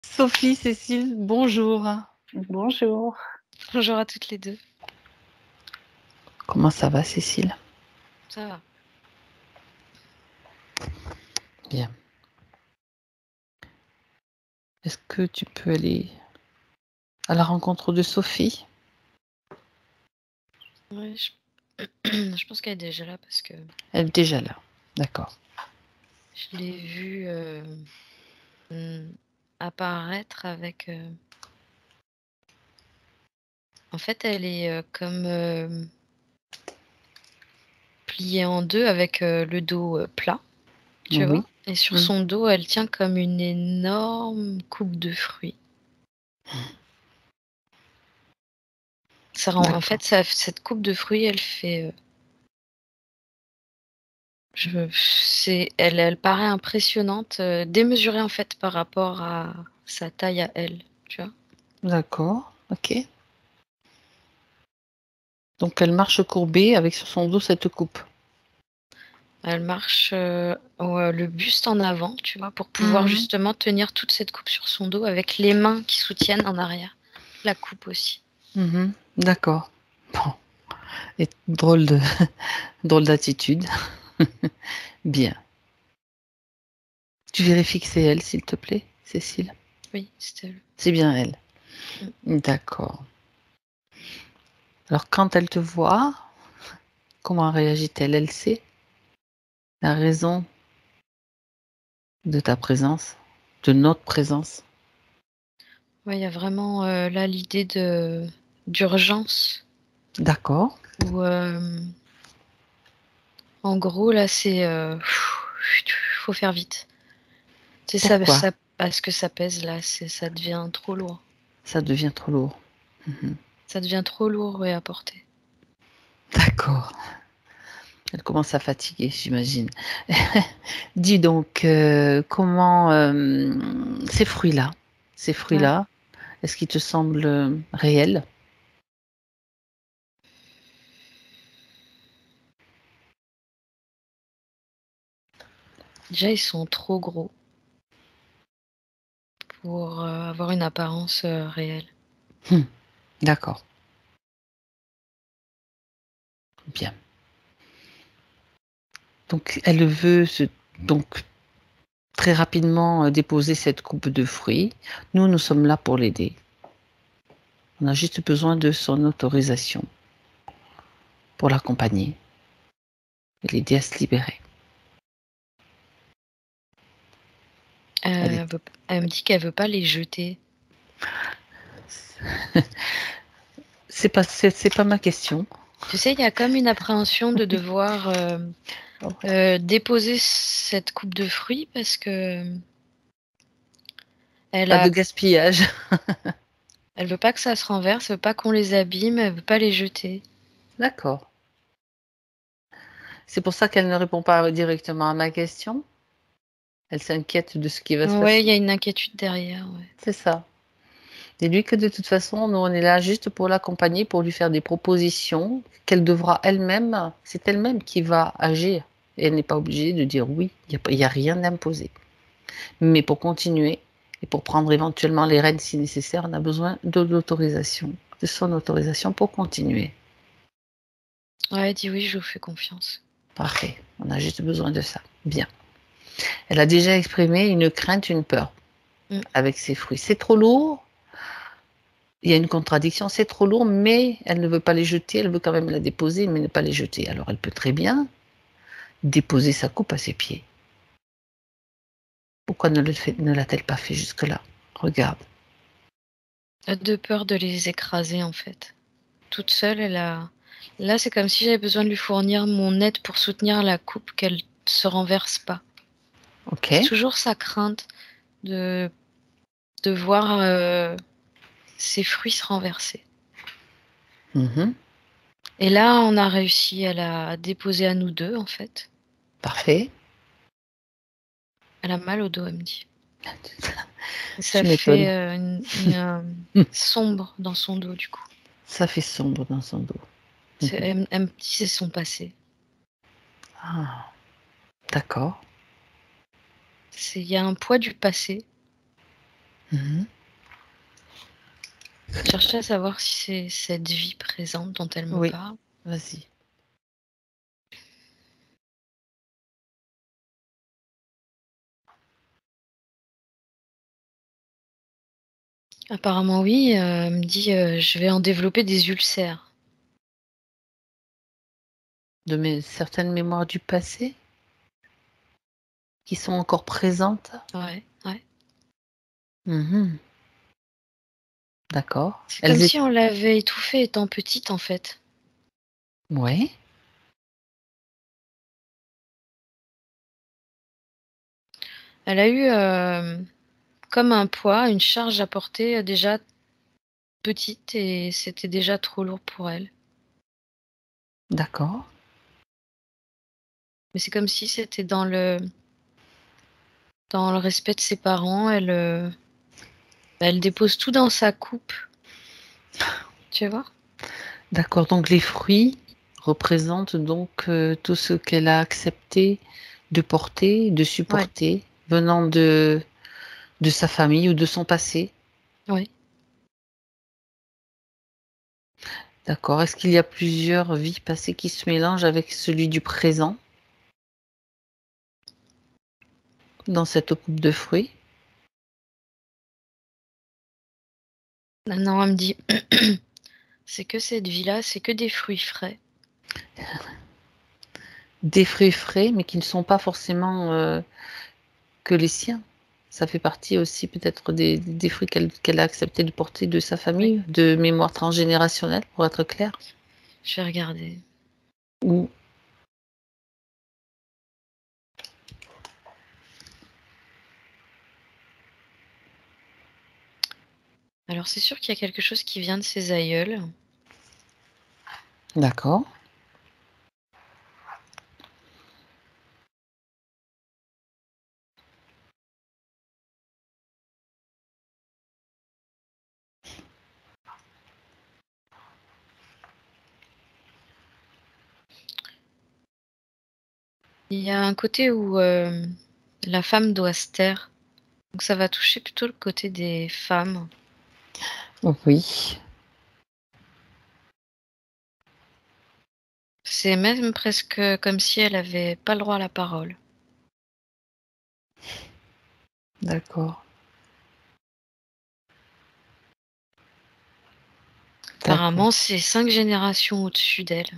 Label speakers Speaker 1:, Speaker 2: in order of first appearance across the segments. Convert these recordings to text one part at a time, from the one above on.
Speaker 1: Sophie, Cécile, bonjour.
Speaker 2: Bonjour.
Speaker 3: Bonjour à toutes les deux.
Speaker 1: Comment ça va, Cécile?
Speaker 3: Ça va.
Speaker 1: Bien. Est-ce que tu peux aller à la rencontre de Sophie?
Speaker 3: Oui, je pense qu'elle est déjà là parce que
Speaker 1: Elle est déjà là. D'accord.
Speaker 3: je l'ai vue apparaître avec... En fait, elle est comme pliée en deux avec le dos plat, tu
Speaker 1: Oui.
Speaker 3: vois. Et sur son dos, elle tient comme une énorme coupe de fruits. Ça rend, en fait, cette coupe de fruits, elle fait... elle paraît impressionnante, démesurée en fait par rapport à sa taille à elle, tu vois.
Speaker 1: D'accord, ok. Donc elle marche courbée avec sur son dos cette coupe.
Speaker 3: Elle marche le buste en avant, tu vois, pour pouvoir justement tenir toute cette coupe sur son dos avec les mains qui soutiennent en arrière. La coupe aussi.
Speaker 1: D'accord. Bon. Et drôle d'attitude. Bien. Tu vérifies que c'est elle, s'il te plaît, Cécile?
Speaker 3: Oui, c'est elle.
Speaker 1: C'est bien elle. D'accord. Alors quand elle te voit, comment réagit-elle? Elle sait la raison de ta présence, de notre présence.
Speaker 3: Ouais, il y a vraiment là l'idée d'urgence.
Speaker 1: D'accord.
Speaker 3: Où, en gros, là, c'est... faut faire vite. C'est ça,
Speaker 1: Pourquoi?
Speaker 3: parce que ça pèse, là, ça devient trop lourd.
Speaker 1: Ça devient trop lourd.
Speaker 3: Ça devient trop lourd, ouais, à porter.
Speaker 1: D'accord. Elle commence à fatiguer, j'imagine. Dis donc, comment ces fruits-là, est-ce qu'ils te semblent réels?
Speaker 3: Déjà, ils sont trop gros pour avoir une apparence réelle.
Speaker 1: D'accord. Bien. Donc, elle veut donc très rapidement déposer cette coupe de fruits. Nous sommes là pour l'aider. On a juste besoin de son autorisation pour l'accompagner et l'aider à se libérer.
Speaker 3: Elle me dit qu'elle veut pas les jeter.
Speaker 1: C'est pas ma question.
Speaker 3: Tu sais, il y a comme une appréhension de devoir déposer cette coupe de fruits parce que
Speaker 1: Pas de gaspillage.
Speaker 3: elle veut pas que ça se renverse, elle veut pas qu'on les abîme, elle veut pas les jeter.
Speaker 1: D'accord. C'est pour ça qu'elle ne répond pas directement à ma question. Elle s'inquiète de ce qui va se passer.
Speaker 3: Ouais, il y a une inquiétude derrière. Ouais.
Speaker 1: C'est ça. Dis-lui que de toute façon, nous, on est là juste pour l'accompagner, pour lui faire des propositions qu'elle devra elle-même, c'est elle-même qui va agir. Et elle n'est pas obligée de dire oui, il n'y a rien d'imposé. Mais pour continuer et pour prendre éventuellement les rênes si nécessaire, on a besoin de l'autorisation, de son autorisation pour continuer.
Speaker 3: Ouais, elle dit oui, je vous fais confiance.
Speaker 1: Parfait. On a juste besoin de ça. Bien. Elle a déjà exprimé une crainte, une peur avec ses fruits. C'est trop lourd. Il y a une contradiction, c'est trop lourd, mais elle ne veut pas les jeter, elle veut quand même la déposer, mais ne pas les jeter. Alors elle peut très bien déposer sa coupe à ses pieds. Pourquoi ne l'a-t-elle pas fait jusque-là? Regarde.
Speaker 3: Elle a de peur de les écraser en fait. Toute seule, elle a... Là, c'est comme si j'avais besoin de lui fournir mon aide pour soutenir la coupe, qu'elle se renverse pas.
Speaker 1: Ok.
Speaker 3: C'est toujours sa crainte de voir ses fruits se renverser. Et là, on a réussi à la déposer à nous deux, en fait.
Speaker 1: Parfait.
Speaker 3: Elle a mal au dos, elle me dit. Et ça
Speaker 1: Tu m'étonnes.
Speaker 3: fait sombre dans son dos, du coup.
Speaker 1: Ça fait sombre dans son dos.
Speaker 3: Elle me dit c'est son passé.
Speaker 1: Ah, d'accord.
Speaker 3: Il y a un poids du passé
Speaker 1: Mhm.
Speaker 3: Chercher à savoir si c'est cette vie présente dont elle me
Speaker 1: Oui,
Speaker 3: parle.
Speaker 1: vas-y.
Speaker 3: Apparemment oui, elle me dit je vais en développer des ulcères.
Speaker 1: Certaines mémoires du passé qui sont encore présentes.
Speaker 3: Ouais, ouais.
Speaker 1: Mhm. D'accord.
Speaker 3: C'est comme
Speaker 1: Elles
Speaker 3: si
Speaker 1: étaient...
Speaker 3: on l'avait étouffée étant petite en fait.
Speaker 1: Ouais,
Speaker 3: Elle a eu comme un poids, une charge à porter déjà petite et c'était déjà trop lourd pour elle.
Speaker 1: d'accord.
Speaker 3: Mais c'est comme si c'était dans le respect de ses parents, elle dépose tout dans sa coupe. Tu vois?
Speaker 1: D'accord, donc les fruits représentent donc tout ce qu'elle a accepté de porter, de
Speaker 3: Ouais,
Speaker 1: supporter, venant de sa famille ou de son passé.
Speaker 3: ouais.
Speaker 1: D'accord. Est-ce qu'il y a plusieurs vies passées qui se mélangent avec celui du présent dans cette coupe de fruits?
Speaker 3: Non, elle me dit c'est que cette vie-là, c'est que des fruits frais.
Speaker 1: Des fruits frais, mais qui ne sont pas forcément que les siens. Ça fait partie aussi peut-être des fruits qu'elle a accepté de porter de sa
Speaker 3: Oui,
Speaker 1: famille, de mémoire transgénérationnelle, pour être clair.
Speaker 3: je vais regarder.
Speaker 1: Ou
Speaker 3: Alors c'est sûr qu'il y a quelque chose qui vient de ses aïeuls.
Speaker 1: d'accord.
Speaker 3: Il y a un côté où la femme doit se taire. Donc ça va toucher plutôt le côté des femmes.
Speaker 1: Oui,
Speaker 3: C'est même presque comme si elle avait pas le droit à la parole.
Speaker 1: d'accord. D'accord.
Speaker 3: Apparemment, c'est 5 générations au-dessus d'elle.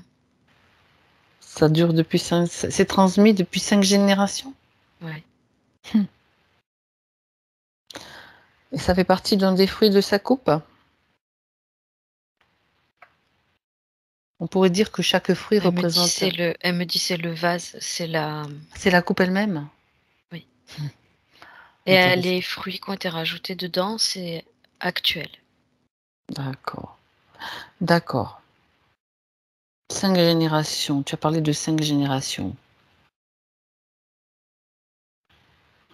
Speaker 1: Ça dure depuis c'est transmis depuis 5 générations?
Speaker 3: Ouais.
Speaker 1: Mmh. Et ça fait partie d'un des fruits de sa coupe? On pourrait dire que chaque fruit représente
Speaker 3: Elle me dit c'est le vase, c'est la
Speaker 1: c'est la coupe elle-même?
Speaker 3: oui.
Speaker 1: Mmh,
Speaker 3: Et
Speaker 1: intéressant.
Speaker 3: les fruits qui ont été rajoutés dedans, c'est actuel.
Speaker 1: D'accord, d'accord. 5 générations, tu as parlé de 5 générations.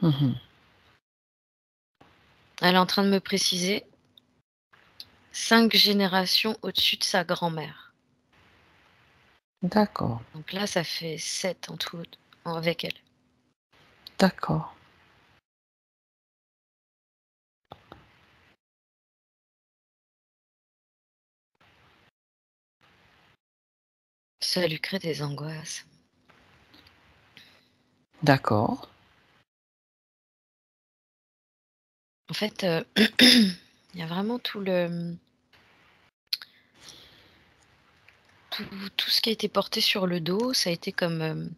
Speaker 1: Mmh.
Speaker 3: Elle est en train de me préciser 5 générations au-dessus de sa grand-mère.
Speaker 1: D'accord,
Speaker 3: Donc là, ça fait 7 en tout avec elle.
Speaker 1: d'accord.
Speaker 3: Ça lui crée des angoisses.
Speaker 1: D'accord.
Speaker 3: En fait, il y a vraiment tout ce qui a été porté sur le dos, ça a été comme,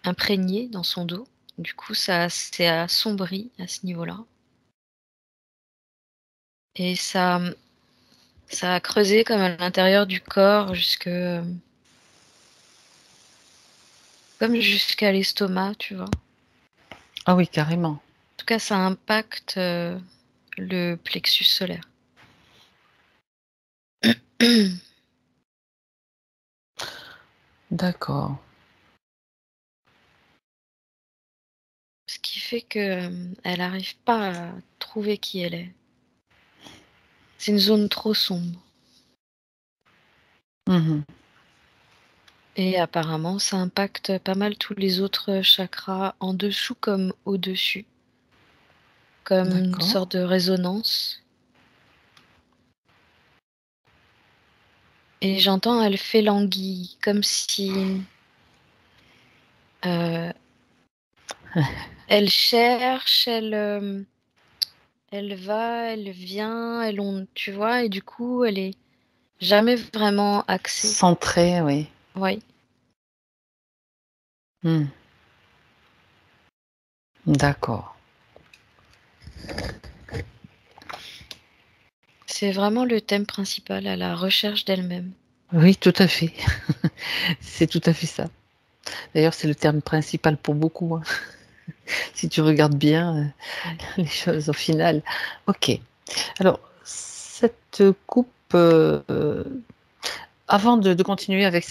Speaker 3: imprégné dans son dos. Du coup, ça s'est assombri à ce niveau-là et ça a creusé comme à l'intérieur du corps comme jusqu'à l'estomac, tu vois? En
Speaker 1: Ah oui, carrément.
Speaker 3: tout cas, ça impacte, le plexus solaire.
Speaker 1: D'accord.
Speaker 3: Ce qui fait que, elle arrive pas à trouver qui elle est. C'est une zone trop sombre
Speaker 1: Mmh.
Speaker 3: et apparemment ça impacte pas mal tous les autres chakras en dessous comme au-dessus. comme une
Speaker 1: D'accord.
Speaker 3: sorte de résonance. Et j'entends, elle fait languille, comme si elle cherche, elle va, elle vient, tu vois, et du coup, elle est jamais vraiment axée.
Speaker 1: Centré, oui.
Speaker 3: Oui.
Speaker 1: Hmm. D'accord.
Speaker 3: C'est vraiment le thème principal, à la recherche d'elle-même.
Speaker 1: Oui, tout à fait. C'est tout à fait ça. D'ailleurs, c'est le terme principal pour beaucoup, hein. Si tu regardes bien
Speaker 3: Ouais.
Speaker 1: les choses au final. Ok. Alors, cette coupe, avant de continuer avec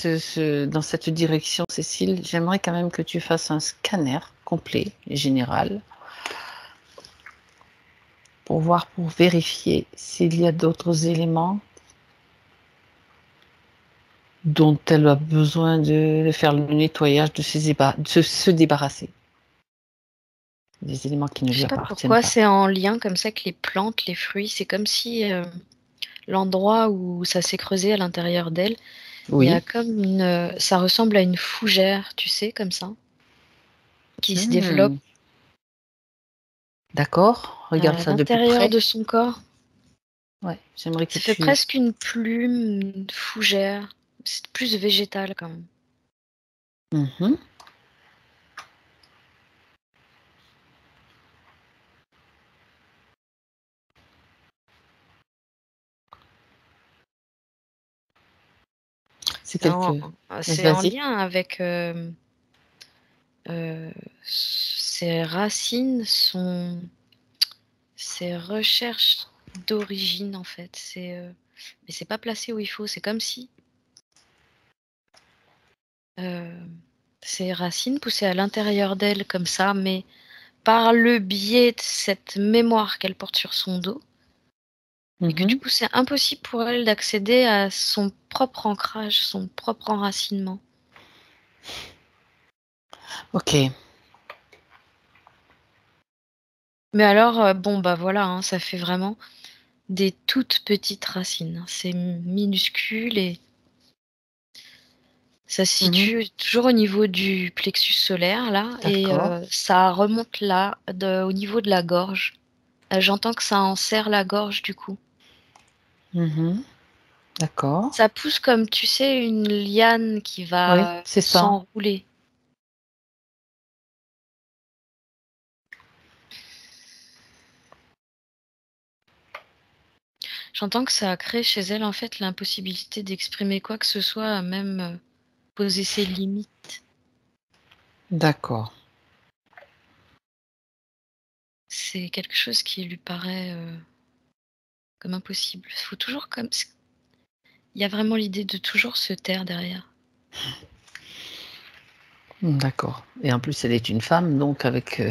Speaker 1: dans cette direction, Cécile, j'aimerais quand même que tu fasses un scanner complet, général, pour vérifier s'il y a d'autres éléments dont elle a besoin de faire le nettoyage, de se débarrasser. Des éléments qui ne
Speaker 3: Je
Speaker 1: lui
Speaker 3: sais pas
Speaker 1: appartiennent
Speaker 3: pourquoi
Speaker 1: pas.
Speaker 3: c'est en lien comme ça que les plantes, les fruits, c'est comme si l'endroit où ça s'est creusé à l'intérieur d'elle, il y a
Speaker 1: Oui.
Speaker 3: comme ça ressemble à une fougère, tu sais, comme ça, qui se développe
Speaker 1: Hmm. D'accord. Regarde
Speaker 3: à
Speaker 1: ça de plus
Speaker 3: l'intérieur
Speaker 1: près.
Speaker 3: de son corps.
Speaker 1: Ouais. J'aimerais que
Speaker 3: Ça fait
Speaker 1: tu.
Speaker 3: presque une plume, une fougère. C'est plus végétal quand même.
Speaker 1: Mhm. C'est
Speaker 3: C'est en,
Speaker 1: quelque.
Speaker 3: c'est en
Speaker 1: Vas-y.
Speaker 3: lien avec ses racines, ses recherches d'origine en fait. Mais c'est pas placé où il faut. C'est comme si euh, ses racines poussaient à l'intérieur d'elle comme ça, mais par le biais de cette mémoire qu'elle porte sur son dos, et que du
Speaker 1: Mhm.
Speaker 3: coup c'est impossible pour elle d'accéder à son propre ancrage, son propre enracinement.
Speaker 1: Ok.
Speaker 3: Mais alors, bon bah voilà, hein, ça fait vraiment des toutes petites racines. C'est minuscule et ça se
Speaker 1: Mhm.
Speaker 3: situe toujours au niveau du plexus solaire là et
Speaker 1: D'accord.
Speaker 3: ça remonte là, au niveau de la gorge. J'entends que ça en serre la gorge du coup.
Speaker 1: Mhm. D'accord.
Speaker 3: Ça pousse comme, tu sais, une liane qui
Speaker 1: Oui,
Speaker 3: va
Speaker 1: c'est ça.
Speaker 3: s'enrouler. J'entends que ça a créé chez elle, en fait, l'impossibilité d'exprimer quoi que ce soit, même poser ses limites.
Speaker 1: D'accord.
Speaker 3: C'est quelque chose qui lui paraît comme impossible. Faut toujours comme... Il y a vraiment l'idée de toujours se taire derrière.
Speaker 1: D'accord. Et en plus, elle est une femme, donc avec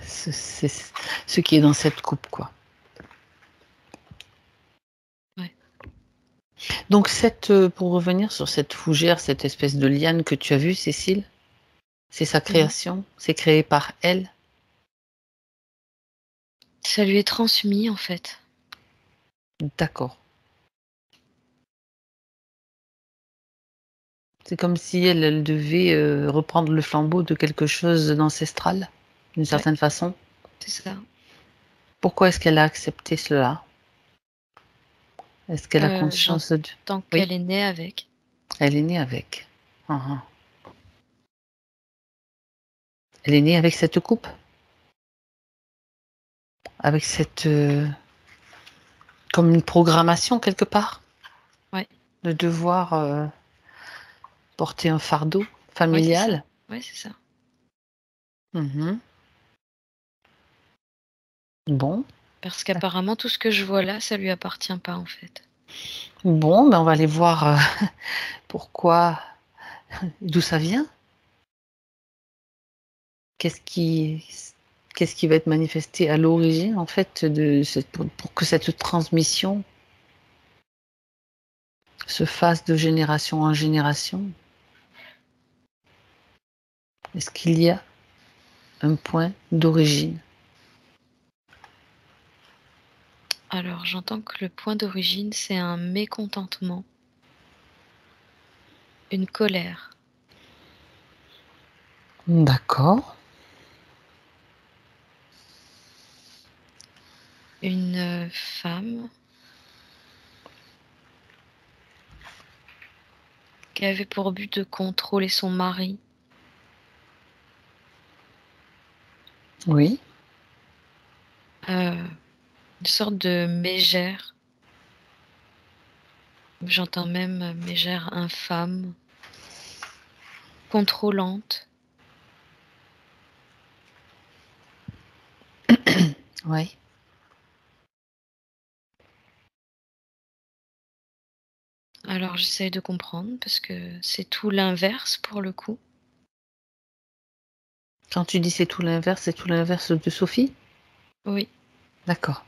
Speaker 1: c'est ce qui est dans cette coupe, quoi.
Speaker 3: Ouais.
Speaker 1: Donc, pour revenir sur cette fougère, cette espèce de liane que tu as vue, Cécile, c'est sa
Speaker 3: Mhm.
Speaker 1: création, c'est créé par elle.
Speaker 3: Ça lui est transmis, en fait.
Speaker 1: D'accord. C'est comme si elle devait reprendre le flambeau de quelque chose d'ancestral, d'une
Speaker 3: Ouais,
Speaker 1: certaine façon.
Speaker 3: c'est ça.
Speaker 1: Pourquoi est-ce qu'elle a accepté cela? Est-ce qu'elle a conscience de...
Speaker 3: J'entends
Speaker 1: Oui,
Speaker 3: qu'elle est née avec.
Speaker 1: elle est née avec. Ah, ah. Elle est née avec cette coupe, avec cette... comme une programmation quelque part,
Speaker 3: Ouais,
Speaker 1: de devoir porter un fardeau
Speaker 3: ouais, c'est ça.
Speaker 1: familial.
Speaker 3: Ouais, c'est ça.
Speaker 1: Mhm. Bon,
Speaker 3: Parce qu'apparemment, tout ce que je vois là, ça lui appartient pas, en fait.
Speaker 1: bon, ben on va aller voir pourquoi, d'où ça vient. Qu'est-ce qui, qu'est-ce qui va être manifesté à l'origine, en fait, pour que cette transmission se fasse de génération en génération? Est-ce qu'il y a un point d'origine?
Speaker 3: Alors, j'entends que le point d'origine, c'est un mécontentement, une colère,
Speaker 1: D'accord.
Speaker 3: une femme qui avait pour but de contrôler son mari,
Speaker 1: Oui.
Speaker 3: une sorte de mégère. J'entends même mégère infâme, contrôlante.
Speaker 1: Oui.
Speaker 3: Alors j'essaye de comprendre parce que c'est tout l'inverse pour le coup.
Speaker 1: Quand tu dis c'est tout l'inverse de Sophie?
Speaker 3: Oui,
Speaker 1: D'accord.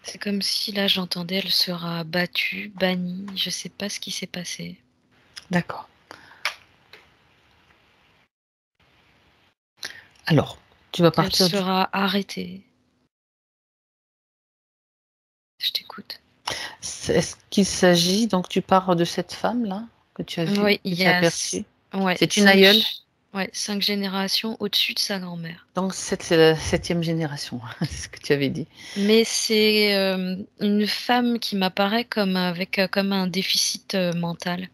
Speaker 3: c'est comme si là j'entendais elle sera battue, bannie, je sais pas ce qui s'est passé.
Speaker 1: D'accord. Alors, tu vas
Speaker 3: Elle
Speaker 1: partir du
Speaker 3: sera arrêtée. Je t'écoute.
Speaker 1: est-ce qu'il s'agit donc tu pars de cette femme-là que tu as vue,
Speaker 3: Oui,
Speaker 1: que
Speaker 3: il
Speaker 1: tu
Speaker 3: y
Speaker 1: as
Speaker 3: a
Speaker 1: aperçue?
Speaker 3: ouais,
Speaker 1: C'est une aïeule?
Speaker 3: ouais, 5 générations au-dessus de sa grand-mère.
Speaker 1: Donc c'est la 7e génération, c'est ce que tu avais dit.
Speaker 3: Mais c'est une femme qui m'apparaît comme avec comme un déficit mental.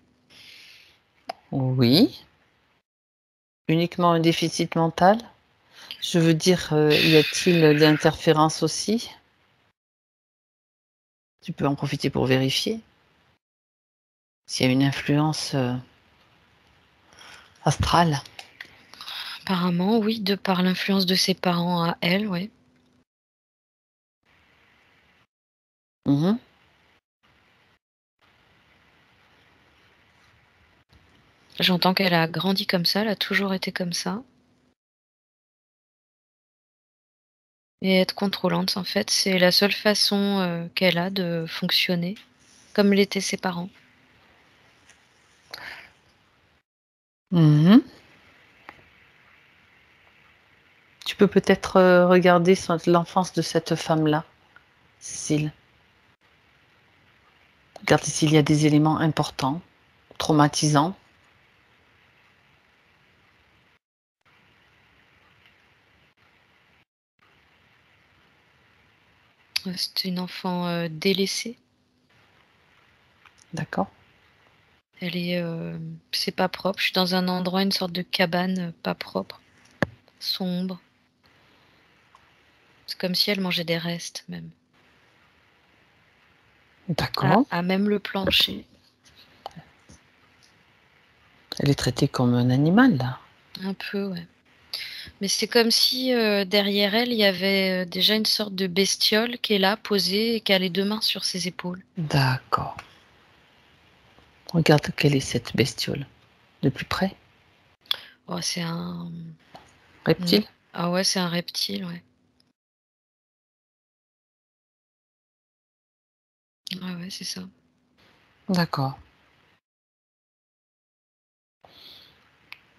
Speaker 1: Oui, uniquement un déficit mental? Je veux dire, y a-t-il de l'interférence aussi? Tu peux en profiter pour vérifier s'il y a une influence, astrale.
Speaker 3: Apparemment, oui, de par l'influence de ses parents à elle, oui.
Speaker 1: Mmh.
Speaker 3: J'entends qu'elle a grandi comme ça, elle a toujours été comme ça. Et être contrôlante, en fait, c'est la seule façon qu'elle a de fonctionner, comme l'étaient ses parents.
Speaker 1: Mmh. Tu peux peut-être, regarder l'enfance de cette femme-là, Cécile. Regarde s'il y a des éléments importants, traumatisants.
Speaker 3: C'est une enfant délaissée.
Speaker 1: D'accord?
Speaker 3: Elle est, c'est pas propre. Je suis dans un endroit, une sorte de cabane pas propre, sombre. C'est comme si elle mangeait des restes même.
Speaker 1: D'accord.
Speaker 3: À même le plancher.
Speaker 1: Elle est traitée comme un animal, là.
Speaker 3: Un peu, ouais. Mais c'est comme si derrière elle, il y avait déjà une sorte de bestiole qui est là, posée, et qui a les deux mains sur ses épaules.
Speaker 1: D'accord. Regarde quelle est cette bestiole, de plus près.
Speaker 3: Oh, c'est un.
Speaker 1: Reptile?
Speaker 3: Ah ouais, c'est un reptile, ouais. Ouais, ouais, c'est ça.
Speaker 1: D'accord.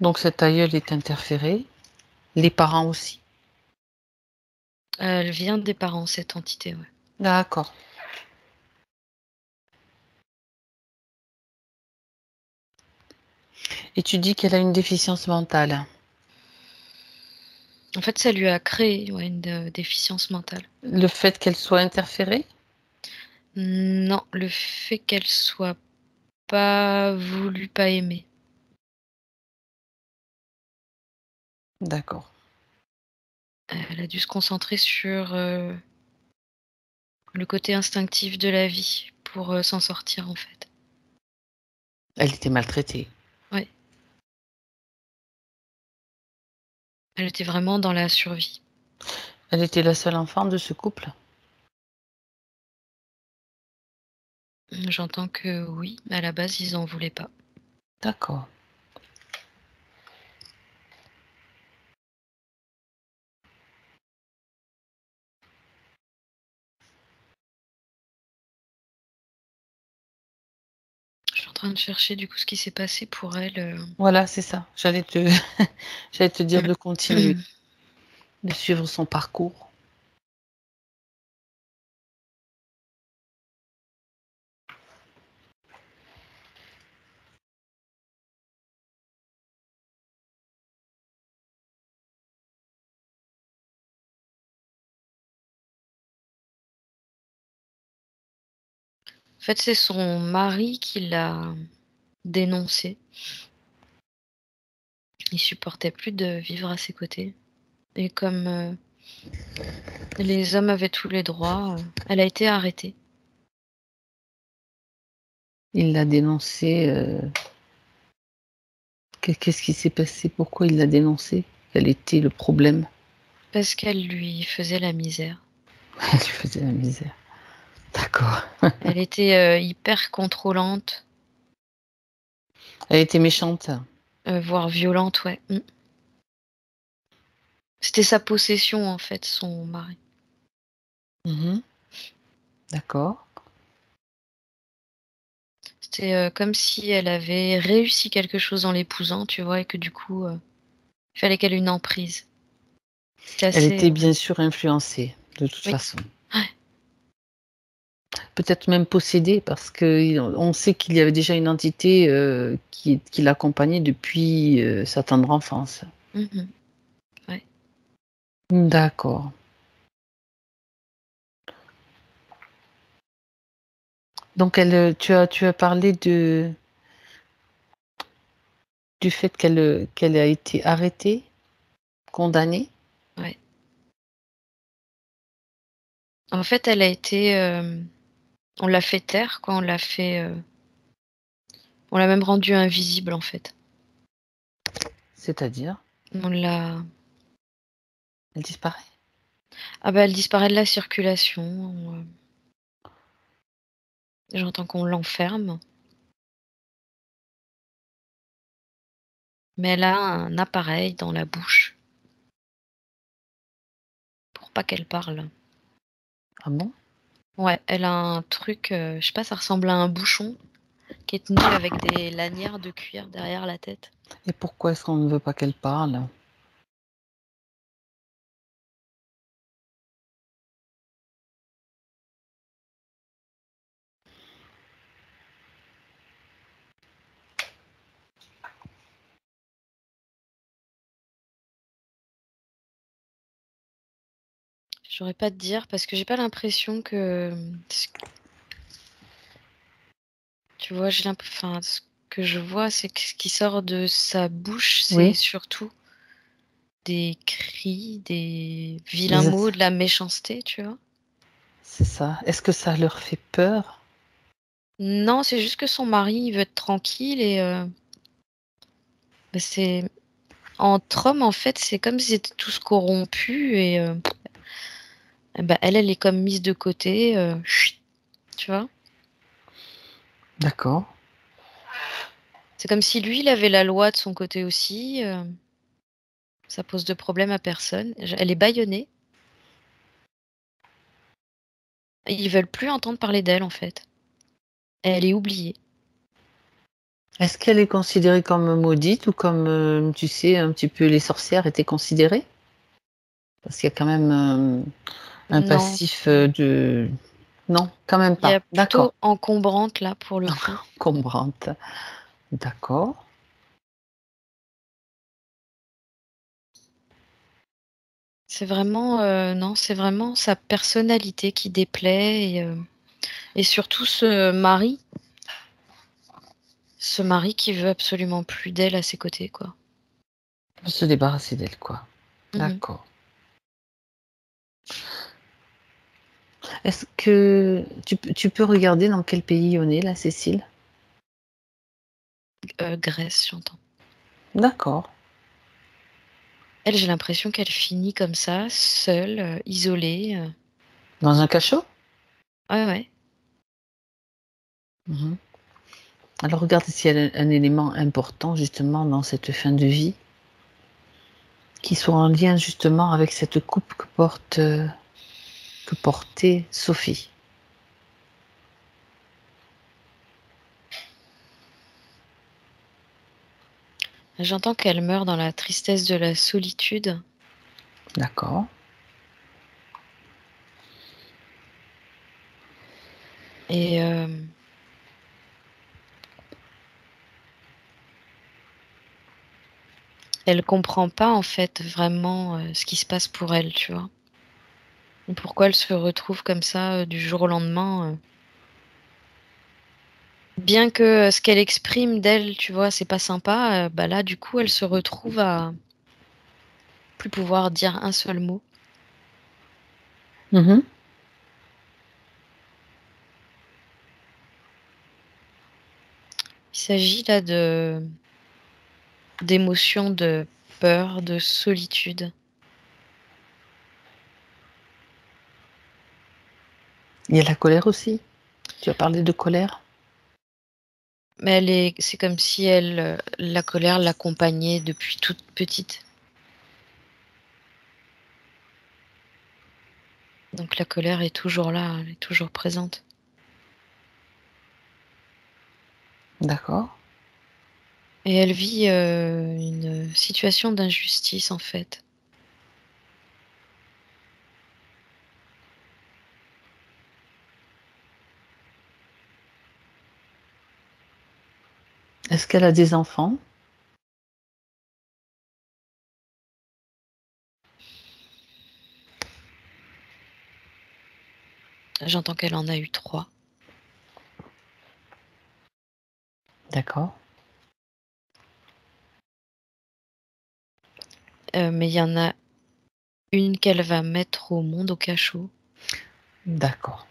Speaker 1: Donc cette aïeule est interférée, les parents aussi?
Speaker 3: Elle vient des parents, cette entité, ouais.
Speaker 1: D'accord. Et tu dis qu'elle a une déficience mentale.
Speaker 3: En fait, ça lui a créé, ouais, une déficience mentale.
Speaker 1: Le fait qu'elle soit interférée?
Speaker 3: Non, le fait qu'elle soit pas voulue, pas aimée.
Speaker 1: D'accord.
Speaker 3: Elle a dû se concentrer sur le côté instinctif de la vie pour s'en sortir, en fait.
Speaker 1: Elle était maltraitée.
Speaker 3: Ouais, elle était vraiment dans la survie.
Speaker 1: Elle était la seule enfant de ce couple?
Speaker 3: J'entends que oui, à la base, ils en voulaient pas.
Speaker 1: D'accord.
Speaker 3: train de chercher du coup ce qui s'est passé pour elle.
Speaker 1: Voilà, c'est ça. J'allais te j'allais te dire de continuer, de suivre son parcours.
Speaker 3: En fait, c'est son mari qui l'a dénoncée. Il supportait plus de vivre à ses côtés et comme, les hommes avaient tous les droits, elle a été arrêtée.
Speaker 1: Il l'a dénoncée, qu'est-ce qui s'est passé? Pourquoi il l'a dénoncée? Quel était le problème?
Speaker 3: Parce qu'elle lui faisait la misère.
Speaker 1: Elle lui faisait la misère. D'accord.
Speaker 3: Elle était, hyper contrôlante,
Speaker 1: Elle était méchante?
Speaker 3: voire violente, ouais. C'était sa possession, en fait, son mari.
Speaker 1: Mmh. D'accord.
Speaker 3: C'était, comme si elle avait réussi quelque chose en l'épousant, tu vois? Et que du coup, il fallait qu'elle ait une emprise. C'était
Speaker 1: Elle
Speaker 3: assez,
Speaker 1: était bien sûr influencée, de toute
Speaker 3: oui.
Speaker 1: façon.
Speaker 3: Ouais.
Speaker 1: Peut-être même possédée parce qu'on sait qu'il y avait déjà une entité, qui l'accompagnait depuis, sa tendre enfance.
Speaker 3: Mmh. Ouais.
Speaker 1: D'accord. Donc tu as parlé du fait qu'elle a été arrêtée, condamnée?
Speaker 3: Ouais. En fait, elle a été, on l'a fait taire, quoi, on l'a même rendue invisible, en fait.
Speaker 1: C'est-à-dire?
Speaker 3: On l'a
Speaker 1: Elle disparaît?
Speaker 3: Ah bah, elle disparaît de la circulation, j'entends qu'on l'enferme, mais elle a un appareil dans la bouche pour pas qu'elle parle.
Speaker 1: Ah bon?
Speaker 3: Ouais, elle a un truc, je sais pas, ça ressemble à un bouchon qui est tenu avec des lanières de cuir derrière la tête.
Speaker 1: Et pourquoi est-ce qu'on ne veut pas qu'elle parle?
Speaker 3: Je saurais pas te dire parce que j'ai pas l'impression que, tu vois, enfin, ce que je vois, c'est que ce qui sort de sa bouche, c'est
Speaker 1: Oui?
Speaker 3: surtout des cris, des vilains
Speaker 1: Des
Speaker 3: mots,
Speaker 1: ass
Speaker 3: de la méchanceté, tu vois?
Speaker 1: C'est ça. Est-ce que ça leur fait peur?
Speaker 3: Non, c'est juste que son mari, il veut être tranquille et bah, c'est entre hommes, en fait, c'est comme s'ils étaient tous corrompus et bah, elle est comme mise de côté, chut, tu vois?
Speaker 1: D'accord.
Speaker 3: C'est comme si lui, il avait la loi de son côté aussi, ça pose de problème à personne. Elle est bâillonnée. Ils veulent plus entendre parler d'elle, en fait. Elle est oubliée.
Speaker 1: Est-ce qu'elle est considérée comme maudite ou comme, tu sais, un petit peu les sorcières étaient considérées? Parce qu'il y a quand même, un
Speaker 3: Non,
Speaker 1: passif, de non, quand même
Speaker 3: il y a
Speaker 1: pas.
Speaker 3: plutôt
Speaker 1: D'accord.
Speaker 3: encombrante, là, pour le coup.
Speaker 1: Encombrante. D'accord.
Speaker 3: C'est vraiment, non, c'est vraiment sa personnalité qui déplaît et surtout ce mari qui veut absolument plus d'elle à ses côtés, quoi.
Speaker 1: Faut se débarrasser d'elle, quoi.
Speaker 3: Mmh.
Speaker 1: D'accord. Est-ce que tu peux regarder dans quel pays on est là, Cécile?
Speaker 3: Grèce, j'entends.
Speaker 1: D'accord.
Speaker 3: Elle, j'ai l'impression qu'elle finit comme ça, seule, isolée,
Speaker 1: Dans un cachot?
Speaker 3: ouais, ouais.
Speaker 1: Mmh. Alors regarde s'il y a un élément important justement dans cette fin de vie, qui soit en lien justement avec cette coupe que portait Sophie.
Speaker 3: J'entends qu'elle meurt dans la tristesse de la solitude.
Speaker 1: D'accord.
Speaker 3: Et elle comprend pas en fait vraiment ce qui se passe pour elle, tu vois. Et pourquoi elle se retrouve comme ça du jour au lendemain. Bien que ce qu'elle exprime d'elle, tu vois, c'est pas sympa, bah là, du coup, elle se retrouve à plus pouvoir dire un seul mot.
Speaker 1: Mhm.
Speaker 3: Il s'agit là d'émotions de peur, de solitude.
Speaker 1: Il y a la colère aussi. Tu as parlé de colère.
Speaker 3: Mais c'est comme si la colère l'accompagnait depuis toute petite. Donc la colère est toujours là, elle est toujours présente.
Speaker 1: D'accord.
Speaker 3: Et elle vit une situation d'injustice en fait.
Speaker 1: Est-ce qu'elle a des enfants?
Speaker 3: J'entends qu'elle en a eu 3.
Speaker 1: D'accord.
Speaker 3: Mais il y en a une qu'elle va mettre au monde au cachot.
Speaker 1: D'accord.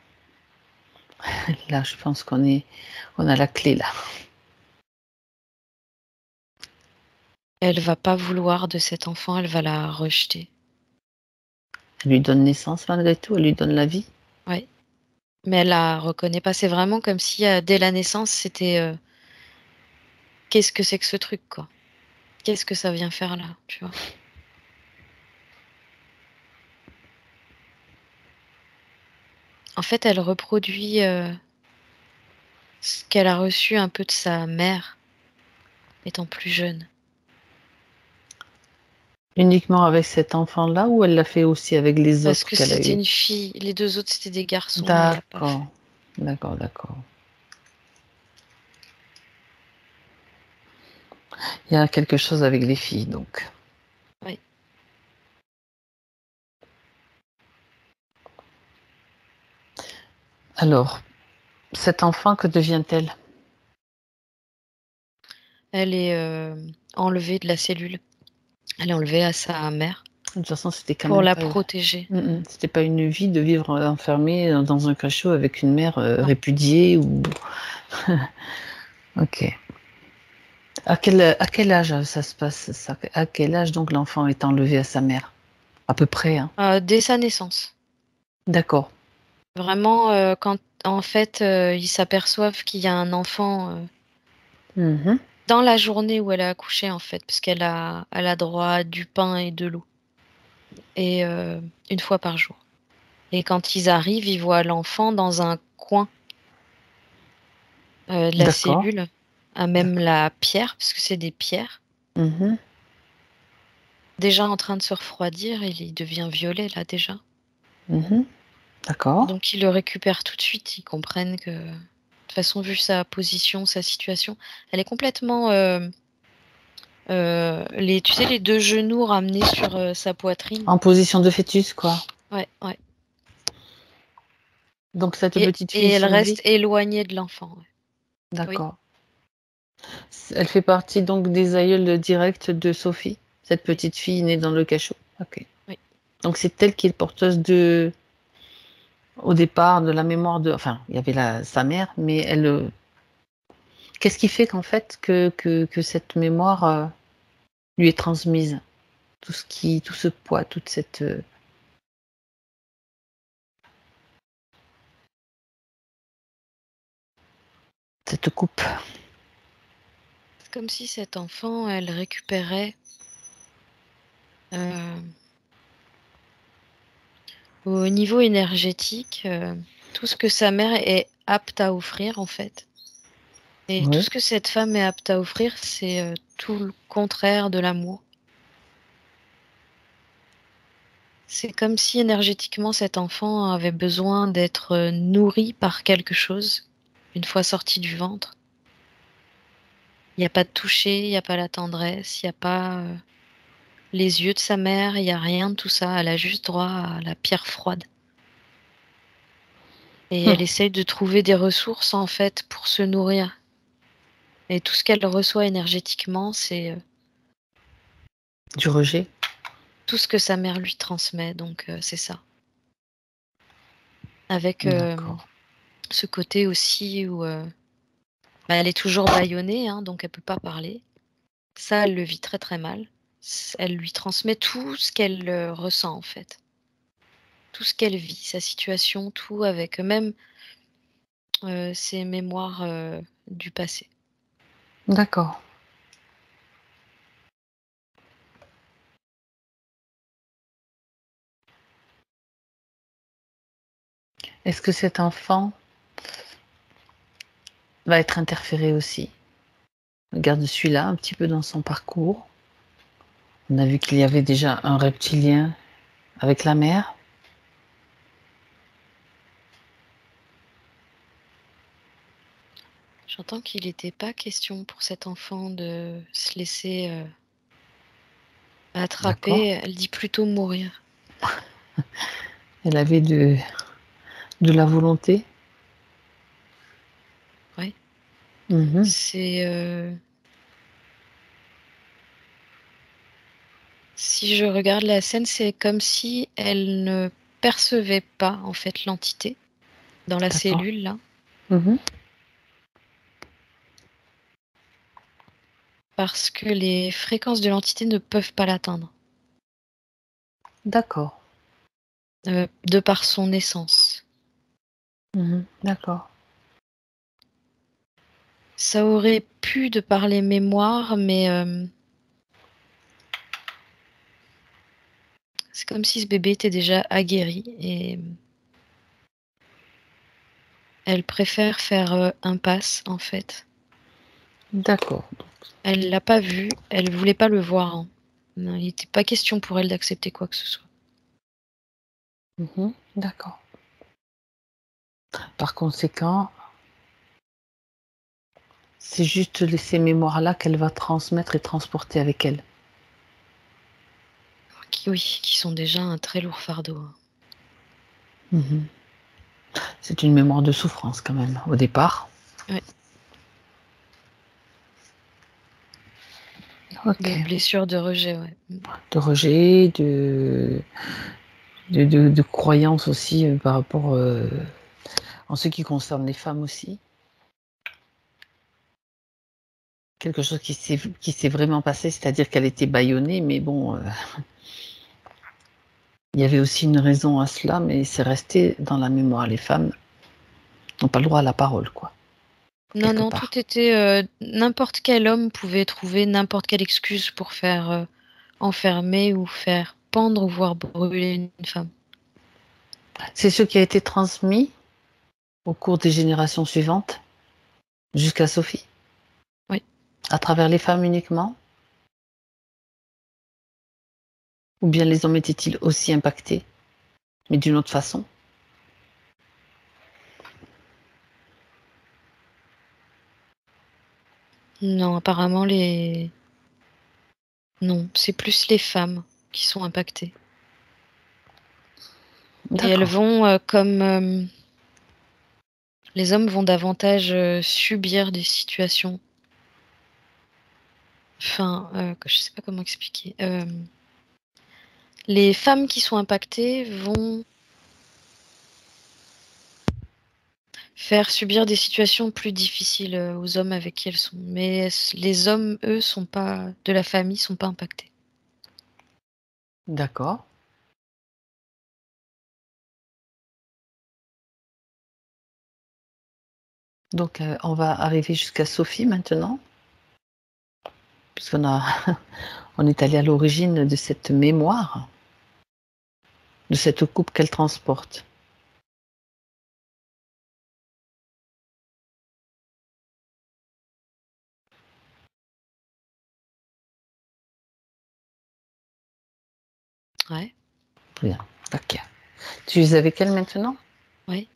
Speaker 1: Là, je pense on a la clé là.
Speaker 3: Elle va pas vouloir de cet enfant, elle va la rejeter.
Speaker 1: Elle lui donne naissance malgré tout, elle lui donne la vie.
Speaker 3: Ouais, mais elle la reconnaît pas. C'est vraiment comme si, dès la naissance, c'était, «Qu'est-ce que c'est que ce truc, quoi? Qu'est-ce que ça vient faire là?» Tu vois? En fait, elle reproduit, ce qu'elle a reçu un peu de sa mère, étant plus jeune.
Speaker 1: Uniquement avec cet enfant-là ou elle l'a fait aussi avec les
Speaker 3: Parce
Speaker 1: autres
Speaker 3: que
Speaker 1: qu'elle a
Speaker 3: c'était
Speaker 1: eus?
Speaker 3: une fille, les 2 autres, c'était des garçons, elle l'a pas
Speaker 1: D'accord.
Speaker 3: fait.
Speaker 1: D'accord, d'accord. Il y a quelque chose avec les filles donc.
Speaker 3: Ouais.
Speaker 1: Alors, cet enfant, que devient-elle?
Speaker 3: Elle est, enlevée de la cellule. Elle est enlevée à sa mère
Speaker 1: De toute façon, c'était quand
Speaker 3: pour
Speaker 1: même
Speaker 3: la
Speaker 1: pas
Speaker 3: protéger.
Speaker 1: c'était pas une vie de vivre, enfermée, dans un cachot avec une mère, répudiée ou OK. À quel âge, ça se passe ça? À quel âge donc l'enfant est enlevé à sa mère? À peu près, hein?
Speaker 3: Dès sa naissance.
Speaker 1: D'accord.
Speaker 3: Vraiment, quand en fait, ils s'aperçoivent qu'il y a un enfant,
Speaker 1: Mmh.
Speaker 3: dans la journée où elle a accouché, en fait, parce elle a droit à du pain et de l'eau et 1 fois par jour et quand ils arrivent, ils voient l'enfant dans un coin, de la
Speaker 1: D'accord,
Speaker 3: cellule, à même
Speaker 1: d'accord.
Speaker 3: la pierre, parce que c'est des pierres,
Speaker 1: Mmh.
Speaker 3: déjà en train de se refroidir, il devient violet, là, déjà.
Speaker 1: Mmh. D'accord.
Speaker 3: Donc ils le récupèrent tout de suite, ils comprennent que de toute façon, vu sa position, sa situation, elle est complètement, les tu sais, les 2 genoux ramenés sur, sa poitrine.
Speaker 1: En position de fœtus, quoi.
Speaker 3: Ouais, ouais
Speaker 1: Donc cette petite
Speaker 3: et
Speaker 1: fille
Speaker 3: elle
Speaker 1: survit?
Speaker 3: reste éloignée de l'enfant, ouais. Oui,
Speaker 1: D'accord. Elle fait partie donc des aïeules directs de Sophie? Cette
Speaker 3: oui,
Speaker 1: petite fille née dans le cachot? OK.
Speaker 3: oui.
Speaker 1: Donc c'est elle qui est porteuse de au départ, de la mémoire de enfin, il y avait la sa mère, mais elle, qu'est-ce qui fait qu'en fait que cette mémoire, lui est transmise? Tout ce poids, toute cette coupe.
Speaker 3: C'est comme si cet enfant, elle récupérait, heu, au niveau énergétique, tout ce que sa mère est apte à offrir, en fait. Et tout
Speaker 1: Oui.
Speaker 3: ce que cette femme est apte à offrir, c'est tout le contraire de l'amour. C'est comme si énergétiquement cet enfant avait besoin d'être nourri par quelque chose une fois sorti du ventre. Il n'y a pas de toucher, il n'y a pas la tendresse, il n'y a pas les yeux de sa mère, il n'y a rien de tout ça. Elle a juste droit à la pierre froide. Et elle essaye de trouver des ressources en fait pour se nourrir. Et tout ce qu'elle reçoit énergétiquement, c'est
Speaker 1: Du rejet.
Speaker 3: tout ce que sa mère lui transmet. Donc c'est ça. Avec
Speaker 1: D'accord.
Speaker 3: ce côté aussi où elle est toujours bâillonnée, hein, donc elle peut pas parler. Ça, elle le vit très très mal. Elle lui transmet tout ce qu'elle ressent en fait. Tout ce qu'elle vit, sa situation, tout avec même ses mémoires du passé.
Speaker 1: D'accord. Est-ce que cet enfant va être interféré aussi? Regarde celui-là, un petit peu dans son parcours. On a vu qu'il y avait déjà un reptilien avec la mère.
Speaker 3: J'entends qu'il n'était pas question pour cet enfant de se laisser
Speaker 1: D'accord.
Speaker 3: attraper. Elle dit plutôt mourir.
Speaker 1: Elle avait de la volonté.
Speaker 3: Oui.
Speaker 1: Mhm.
Speaker 3: C'est si je regarde la scène, c'est comme si elle ne percevait pas en fait l'entité dans la
Speaker 1: D'accord.
Speaker 3: cellule là,
Speaker 1: Mhm.
Speaker 3: parce que les fréquences de l'entité ne peuvent pas l'atteindre,
Speaker 1: D'accord.
Speaker 3: de par son essence.
Speaker 1: Mhm. D'accord.
Speaker 3: Ça aurait pu de par les mémoires, mais c'est comme si ce bébé était déjà aguerri et elle préfère faire impasse en fait.
Speaker 1: D'accord.
Speaker 3: Elle l'a pas vu, elle voulait pas le voir, hein. Non, il n'était pas question pour elle d'accepter quoi que ce soit.
Speaker 1: Mhm. D'accord. Par conséquent, c'est juste ces mémoires-là qu'elle va transmettre et transporter avec elle.
Speaker 3: Oui, qui sont déjà un très lourd fardeau, hein.
Speaker 1: Mhm. C'est une mémoire de souffrance quand même, au départ.
Speaker 3: Ouais,
Speaker 1: Ok.
Speaker 3: de blessures, de rejet, ouais.
Speaker 1: De rejet, de croyances aussi par rapport en ce qui concerne les femmes aussi. Quelque chose qui s'est vraiment passé, c'est-à-dire qu'elle était bâillonnée, mais bon, il y avait aussi une raison à cela, mais c'est resté dans la mémoire. Les femmes n'ont pas le droit à la parole, quoi,
Speaker 3: Non,
Speaker 1: quelque
Speaker 3: non,
Speaker 1: part.
Speaker 3: tout était, n'importe quel homme pouvait trouver n'importe quelle excuse pour faire, enfermer ou faire pendre ou voire brûler une femme.
Speaker 1: C'est ce qui a été transmis au cours des générations suivantes, jusqu'à Sophie,
Speaker 3: Oui.
Speaker 1: à travers les femmes uniquement, ou bien les hommes étaient-ils aussi impactés, mais d'une autre façon?
Speaker 3: Non, apparemment non, c'est plus les femmes qui sont impactées et elles
Speaker 1: D'accord,
Speaker 3: vont, comme, les hommes vont davantage, subir des situations. Enfin, je sais pas comment expliquer. Les femmes qui sont impactées vont faire subir des situations plus difficiles, aux hommes avec qui elles sont. Mais les hommes, eux, sont pas de la famille, sont pas impactés.
Speaker 1: d'accord. Donc, on va arriver jusqu'à Sophie maintenant, puisqu'on a on est allé à l'origine de cette mémoire, de cette coupe qu'elle transporte.
Speaker 3: Ouais,
Speaker 1: Bien, ok. Tu es avec elle maintenant?
Speaker 3: ouais.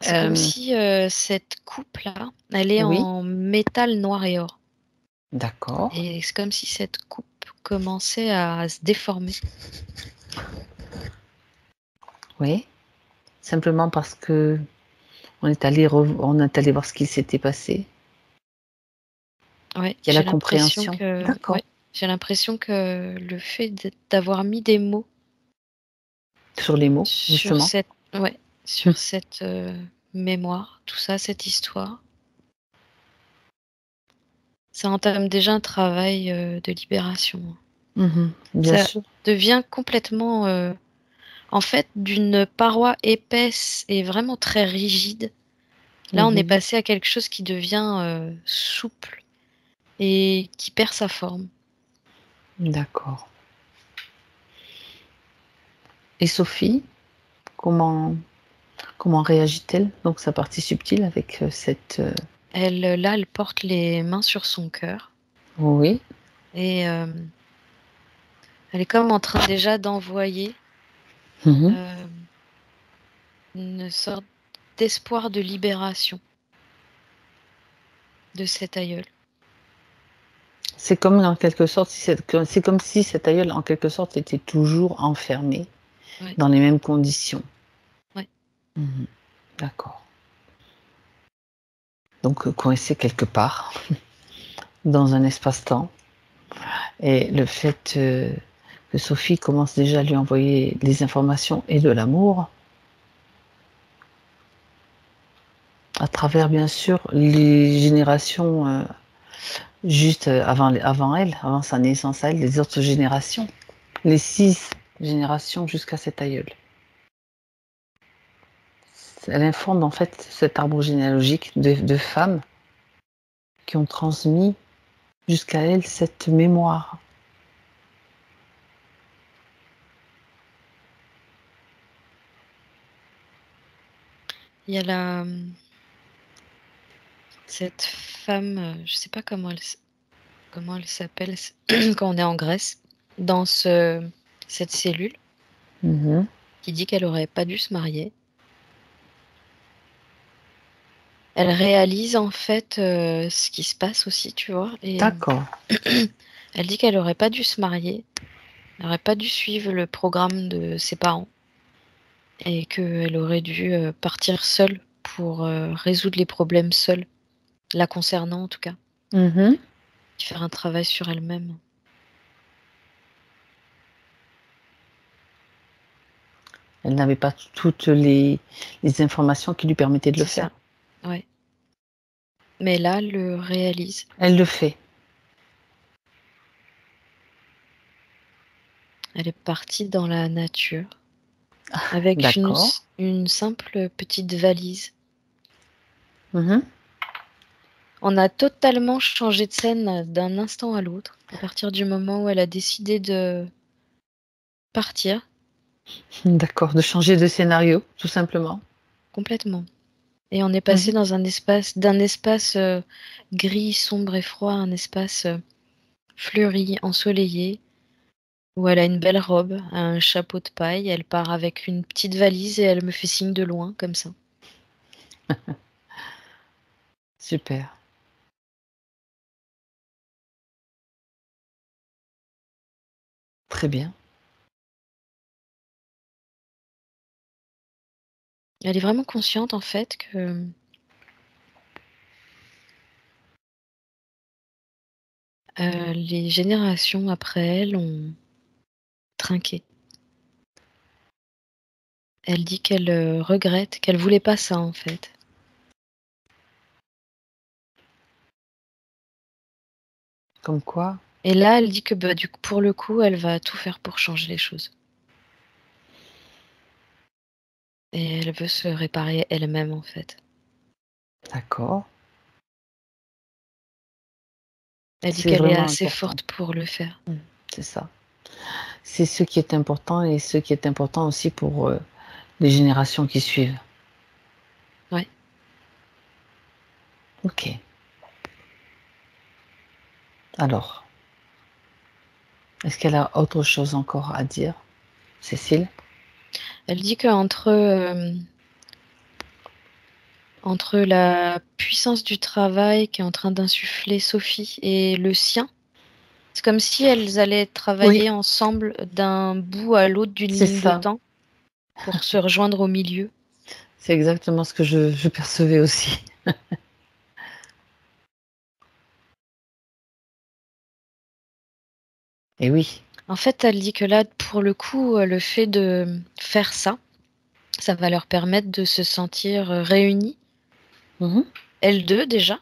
Speaker 3: C'est comme
Speaker 1: Euh,
Speaker 3: si cette coupe-là, elle est
Speaker 1: oui,
Speaker 3: en métal noir et or.
Speaker 1: d'accord.
Speaker 3: Et c'est comme si cette coupe commençait à se déformer.
Speaker 1: Oui, simplement parce que on est allé voir ce qui s'était passé.
Speaker 3: Ouais,
Speaker 1: Il y a la compréhension. D'accord.
Speaker 3: ouais, j'ai l'impression que le fait d'avoir mis des mots
Speaker 1: Sur les mots,
Speaker 3: sur
Speaker 1: justement.
Speaker 3: cette, ouais,
Speaker 1: Hmm.
Speaker 3: sur cette mémoire, tout ça, cette histoire, ça entame déjà un travail de libération.
Speaker 1: Mhm, bien
Speaker 3: Ça
Speaker 1: sûr.
Speaker 3: devient complètement, en fait, d'une paroi épaisse et vraiment très rigide. Là, on est
Speaker 1: Mhm,
Speaker 3: passé à quelque chose qui devient souple et qui perd sa forme.
Speaker 1: d'accord. Et Sophie, comment, comment réagit-elle? Donc, sa partie subtile avec cette...
Speaker 3: Elle, là, elle porte les mains sur son cœur
Speaker 1: Oui.
Speaker 3: et elle est comme en train déjà d'envoyer
Speaker 1: Mhm.
Speaker 3: euh, une sorte d'espoir de libération de cet aïeul.
Speaker 1: C'est comme en quelque sorte, c'est comme si cet aïeul en quelque sorte était toujours enfermé
Speaker 3: Ouais,
Speaker 1: dans les mêmes conditions.
Speaker 3: ouais.
Speaker 1: Mhm. D'accord. Donc coincé quelque part dans un espace-temps. Et le fait que Sophie commence déjà à lui envoyer des informations et de l'amour, à travers bien sûr les générations juste avant elle, avant sa naissance à elle, les autres générations, les 6 générations jusqu'à cet aïeul. Elle informe en fait cet arbre généalogique de femmes qui ont transmis jusqu'à elle cette mémoire.
Speaker 3: Il y a cette femme, je sais pas comment elle s'appelle quand on est en Grèce, dans cette cellule,
Speaker 1: Mhm.
Speaker 3: qui dit qu'elle aurait pas dû se marier. Elle réalise en fait ce qui se passe aussi, tu vois, et
Speaker 1: D'accord.
Speaker 3: elle dit qu'elle aurait pas dû se marier, elle aurait pas dû suivre le programme de ses parents et qu'elle aurait dû partir seule pour résoudre les problèmes seule, la concernant en tout cas,
Speaker 1: Mhm.
Speaker 3: faire un travail sur elle-même.
Speaker 1: Elle n'avait pas toutes les informations qui lui permettaient de le
Speaker 3: C'est
Speaker 1: faire.
Speaker 3: ça, ouais. Mais là, elle le réalise.
Speaker 1: Elle le fait.
Speaker 3: Elle est partie dans la nature avec
Speaker 1: D'accord.
Speaker 3: une simple petite valise.
Speaker 1: Mhm.
Speaker 3: On a totalement changé de scène d'un instant à l'autre, à partir du moment où elle a décidé de partir
Speaker 1: D'accord, de changer de scénario, tout simplement.
Speaker 3: complètement. Et on est passé
Speaker 1: Mhm.
Speaker 3: dans un espace d'un espace, gris, sombre et froid, à un espace, fleuri, ensoleillé, où elle a une belle robe, un chapeau de paille, elle part avec une petite valise et elle me fait signe de loin comme ça.
Speaker 1: Super. Très bien.
Speaker 3: Elle est vraiment consciente en fait que, les générations après elle ont trinqué. Elle dit qu'elle, regrette, qu'elle voulait pas ça en fait.
Speaker 1: Comme quoi,
Speaker 3: Et là, elle dit que, bah, du coup, pour le coup, elle va tout faire pour changer les choses et elle veut se réparer elle-même en fait.
Speaker 1: d'accord,
Speaker 3: Elle dit
Speaker 1: c'est
Speaker 3: qu'elle est
Speaker 1: vraiment
Speaker 3: assez
Speaker 1: important.
Speaker 3: forte pour le faire.
Speaker 1: C'est ça. C'est ce qui est important et ce qui est important aussi pour les générations qui suivent.
Speaker 3: Ouais.
Speaker 1: Ok. Alors, est-ce qu'elle a autre chose encore à dire? Cécile?
Speaker 3: Elle dit entre la puissance du travail qu'est en train d'insuffler Sophie et le sien, c'est comme si elles allaient
Speaker 1: Oui,
Speaker 3: travailler ensemble d'un bout à l'autre d'une
Speaker 1: c'est
Speaker 3: ligne de
Speaker 1: ça.
Speaker 3: temps pour se rejoindre au milieu.
Speaker 1: C'est exactement ce que je percevais aussi. Et oui.
Speaker 3: En fait, elle dit que là, pour le coup, le fait de faire ça, ça va leur permettre de se sentir réunies.
Speaker 1: Mmh.
Speaker 3: Elles deux déjà,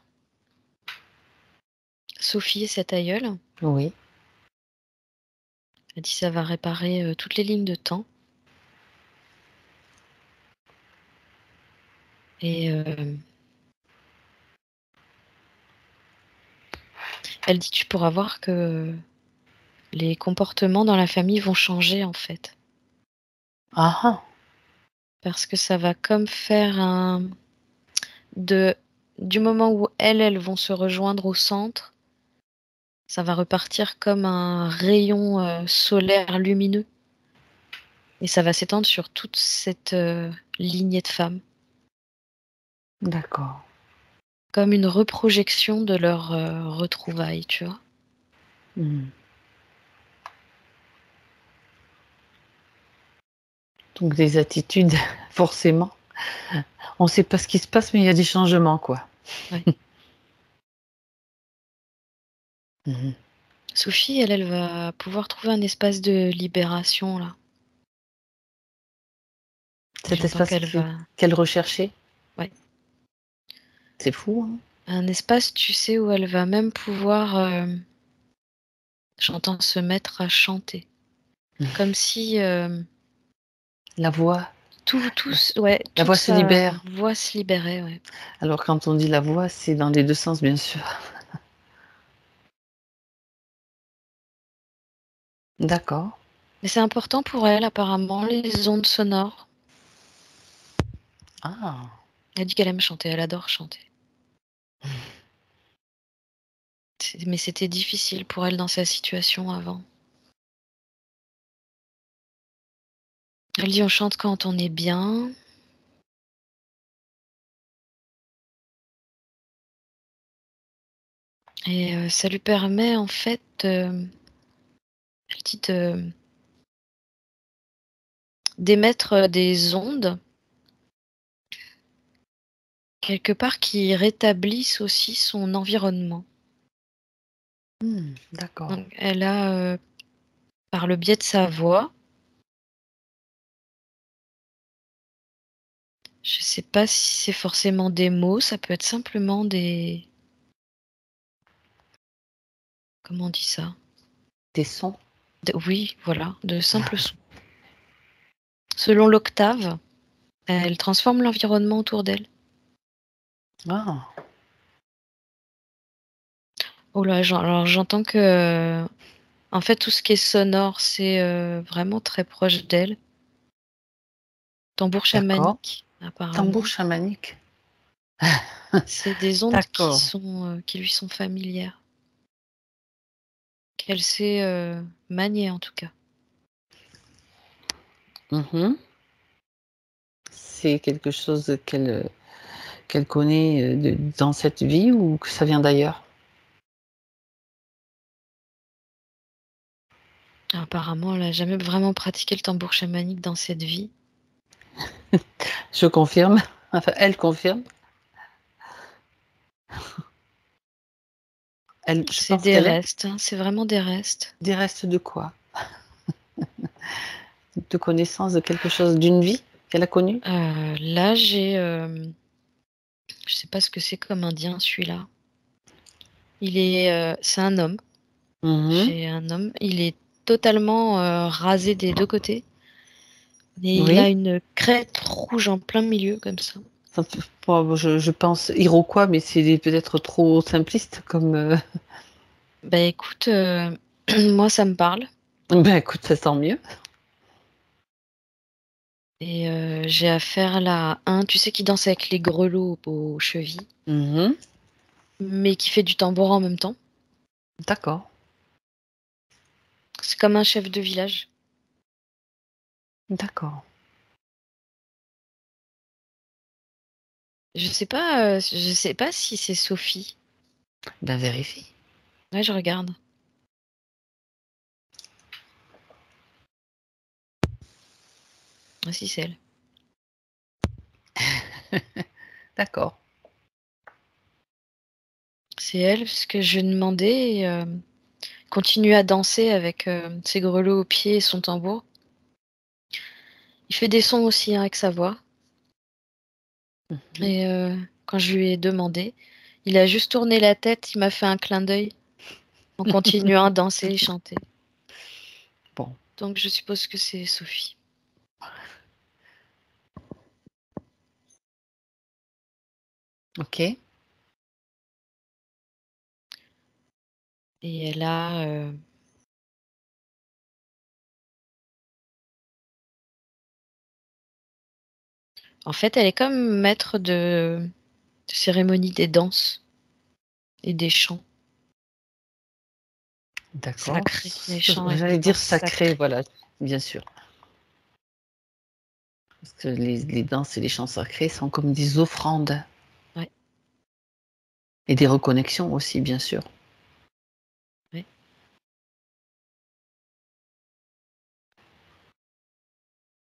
Speaker 3: Sophie et cette aïeule.
Speaker 1: Oui.
Speaker 3: Elle dit ça va réparer toutes les lignes de temps. Et elle dit tu pourras voir que les comportements dans la famille vont changer en fait.
Speaker 1: Ah ah!
Speaker 3: Parce que ça va comme faire de du moment où elles vont se rejoindre au centre, ça va repartir comme un rayon solaire lumineux. Et ça va s'étendre sur toute cette lignée de femmes,
Speaker 1: D'accord.
Speaker 3: comme une reprojection de leur retrouvailles, tu vois.
Speaker 1: Mmh. Donc des attitudes, forcément. On ne sait pas ce qui se passe, mais il y a des changements, quoi.
Speaker 3: Ouais.
Speaker 1: Mmh.
Speaker 3: Sophie, elle va pouvoir trouver un espace de libération là.
Speaker 1: Cet
Speaker 3: J'entends
Speaker 1: espace
Speaker 3: qu'elle va,
Speaker 1: qu'elle recherchait,
Speaker 3: ouais,
Speaker 1: c'est fou, hein?
Speaker 3: un espace, tu sais, où elle va même pouvoir, j'entends se mettre à chanter, comme si
Speaker 1: La voix
Speaker 3: ouais,
Speaker 1: la
Speaker 3: toute
Speaker 1: voix se
Speaker 3: sa
Speaker 1: libère.
Speaker 3: voix se libérait, ouais.
Speaker 1: Alors quand on dit la voix, c'est dans les 2 sens, bien sûr. D'accord.
Speaker 3: Mais c'est important pour elle, apparemment, les ondes sonores.
Speaker 1: Ah!
Speaker 3: Elle dit qu'elle aime chanter, elle adore chanter. Mais c'était difficile pour elle dans sa situation avant. Elle dit on chante quand on est bien. Et ça lui permet en fait, elle dit d'émettre des ondes, quelque part, qui rétablissent aussi son environnement.
Speaker 1: Mmh, d'accord.
Speaker 3: Donc elle a, par le biais de sa voix, je sais pas si c'est forcément des mots, ça peut être simplement des, comment on dit ça?
Speaker 1: Des sons?
Speaker 3: Oui, voilà, de simples sons. Selon l'octave, elle transforme l'environnement autour d'elle.
Speaker 1: Ah!
Speaker 3: Oh là, alors j'entends que, en fait, tout ce qui est sonore, c'est, vraiment très proche d'elle. Tambour
Speaker 1: D'accord.
Speaker 3: chamanique,
Speaker 1: Tambour
Speaker 3: apparemment.
Speaker 1: chamanique.
Speaker 3: C'est des ondes
Speaker 1: D'accord.
Speaker 3: qui lui sont familières, qu'elle sait, manier en tout cas.
Speaker 1: Mmh. C'est quelque chose qu'elle connaît, de dans cette vie ou que ça vient d'ailleurs?
Speaker 3: Apparemment, elle a jamais vraiment pratiqué le tambour chamanique dans cette vie.
Speaker 1: Je confirme, enfin elle confirme. Elle je
Speaker 3: C'est
Speaker 1: pense
Speaker 3: des
Speaker 1: qu'elle est
Speaker 3: restes, hein, c'est vraiment des restes.
Speaker 1: des restes de quoi? De connaissance de quelque chose, d'une vie qu'elle a connue?
Speaker 3: Là, j'ai, je sais pas ce que c'est comme indien celui-là. C'est un homme.
Speaker 1: Mmh.
Speaker 3: J'ai un homme, il est totalement, rasé des 2 côtés et il a
Speaker 1: Oui,
Speaker 3: une crête rouge en plein milieu comme ça.
Speaker 1: ça peut bon, je pense iroquois, mais c'est peut-être trop simpliste comme,
Speaker 3: Bah, écoute, moi ça me parle
Speaker 1: ben, écoute, ça sent mieux.
Speaker 3: et j'ai affaire là à un, tu sais, qui danse avec les grelots aux chevilles,
Speaker 1: Mmh.
Speaker 3: mais qui fait du tambourin en même temps.
Speaker 1: D'accord.
Speaker 3: C'est comme un chef de village.
Speaker 1: D'accord.
Speaker 3: Je sais pas si c'est Sophie.
Speaker 1: Ben vérifie.
Speaker 3: Ouais, je regarde. Ah si, c'est elle.
Speaker 1: D'accord.
Speaker 3: C'est elle, parce que je lui ai demandé et continue à danser avec ses grelots aux pieds et son tambour. Il fait des sons aussi hein, avec sa voix.
Speaker 1: Mhm.
Speaker 3: Et quand je lui ai demandé, il a juste tourné la tête, il m'a fait un clin d'œil en continuant à danser et chanter.
Speaker 1: Bon,
Speaker 3: Donc je suppose que c'est Sophie.
Speaker 1: ok.
Speaker 3: Et elle a en fait, elle est comme maître de cérémonie des danses et des chants
Speaker 1: D'accord.
Speaker 3: sacrés, des chants et des
Speaker 1: J'allais dire
Speaker 3: danses
Speaker 1: sacré,
Speaker 3: sacrées.
Speaker 1: voilà, bien sûr. Parce que les danses et les chants sacrés sont comme des offrandes.
Speaker 3: Ouais,
Speaker 1: Et des reconnexions aussi, bien sûr.
Speaker 3: ouais.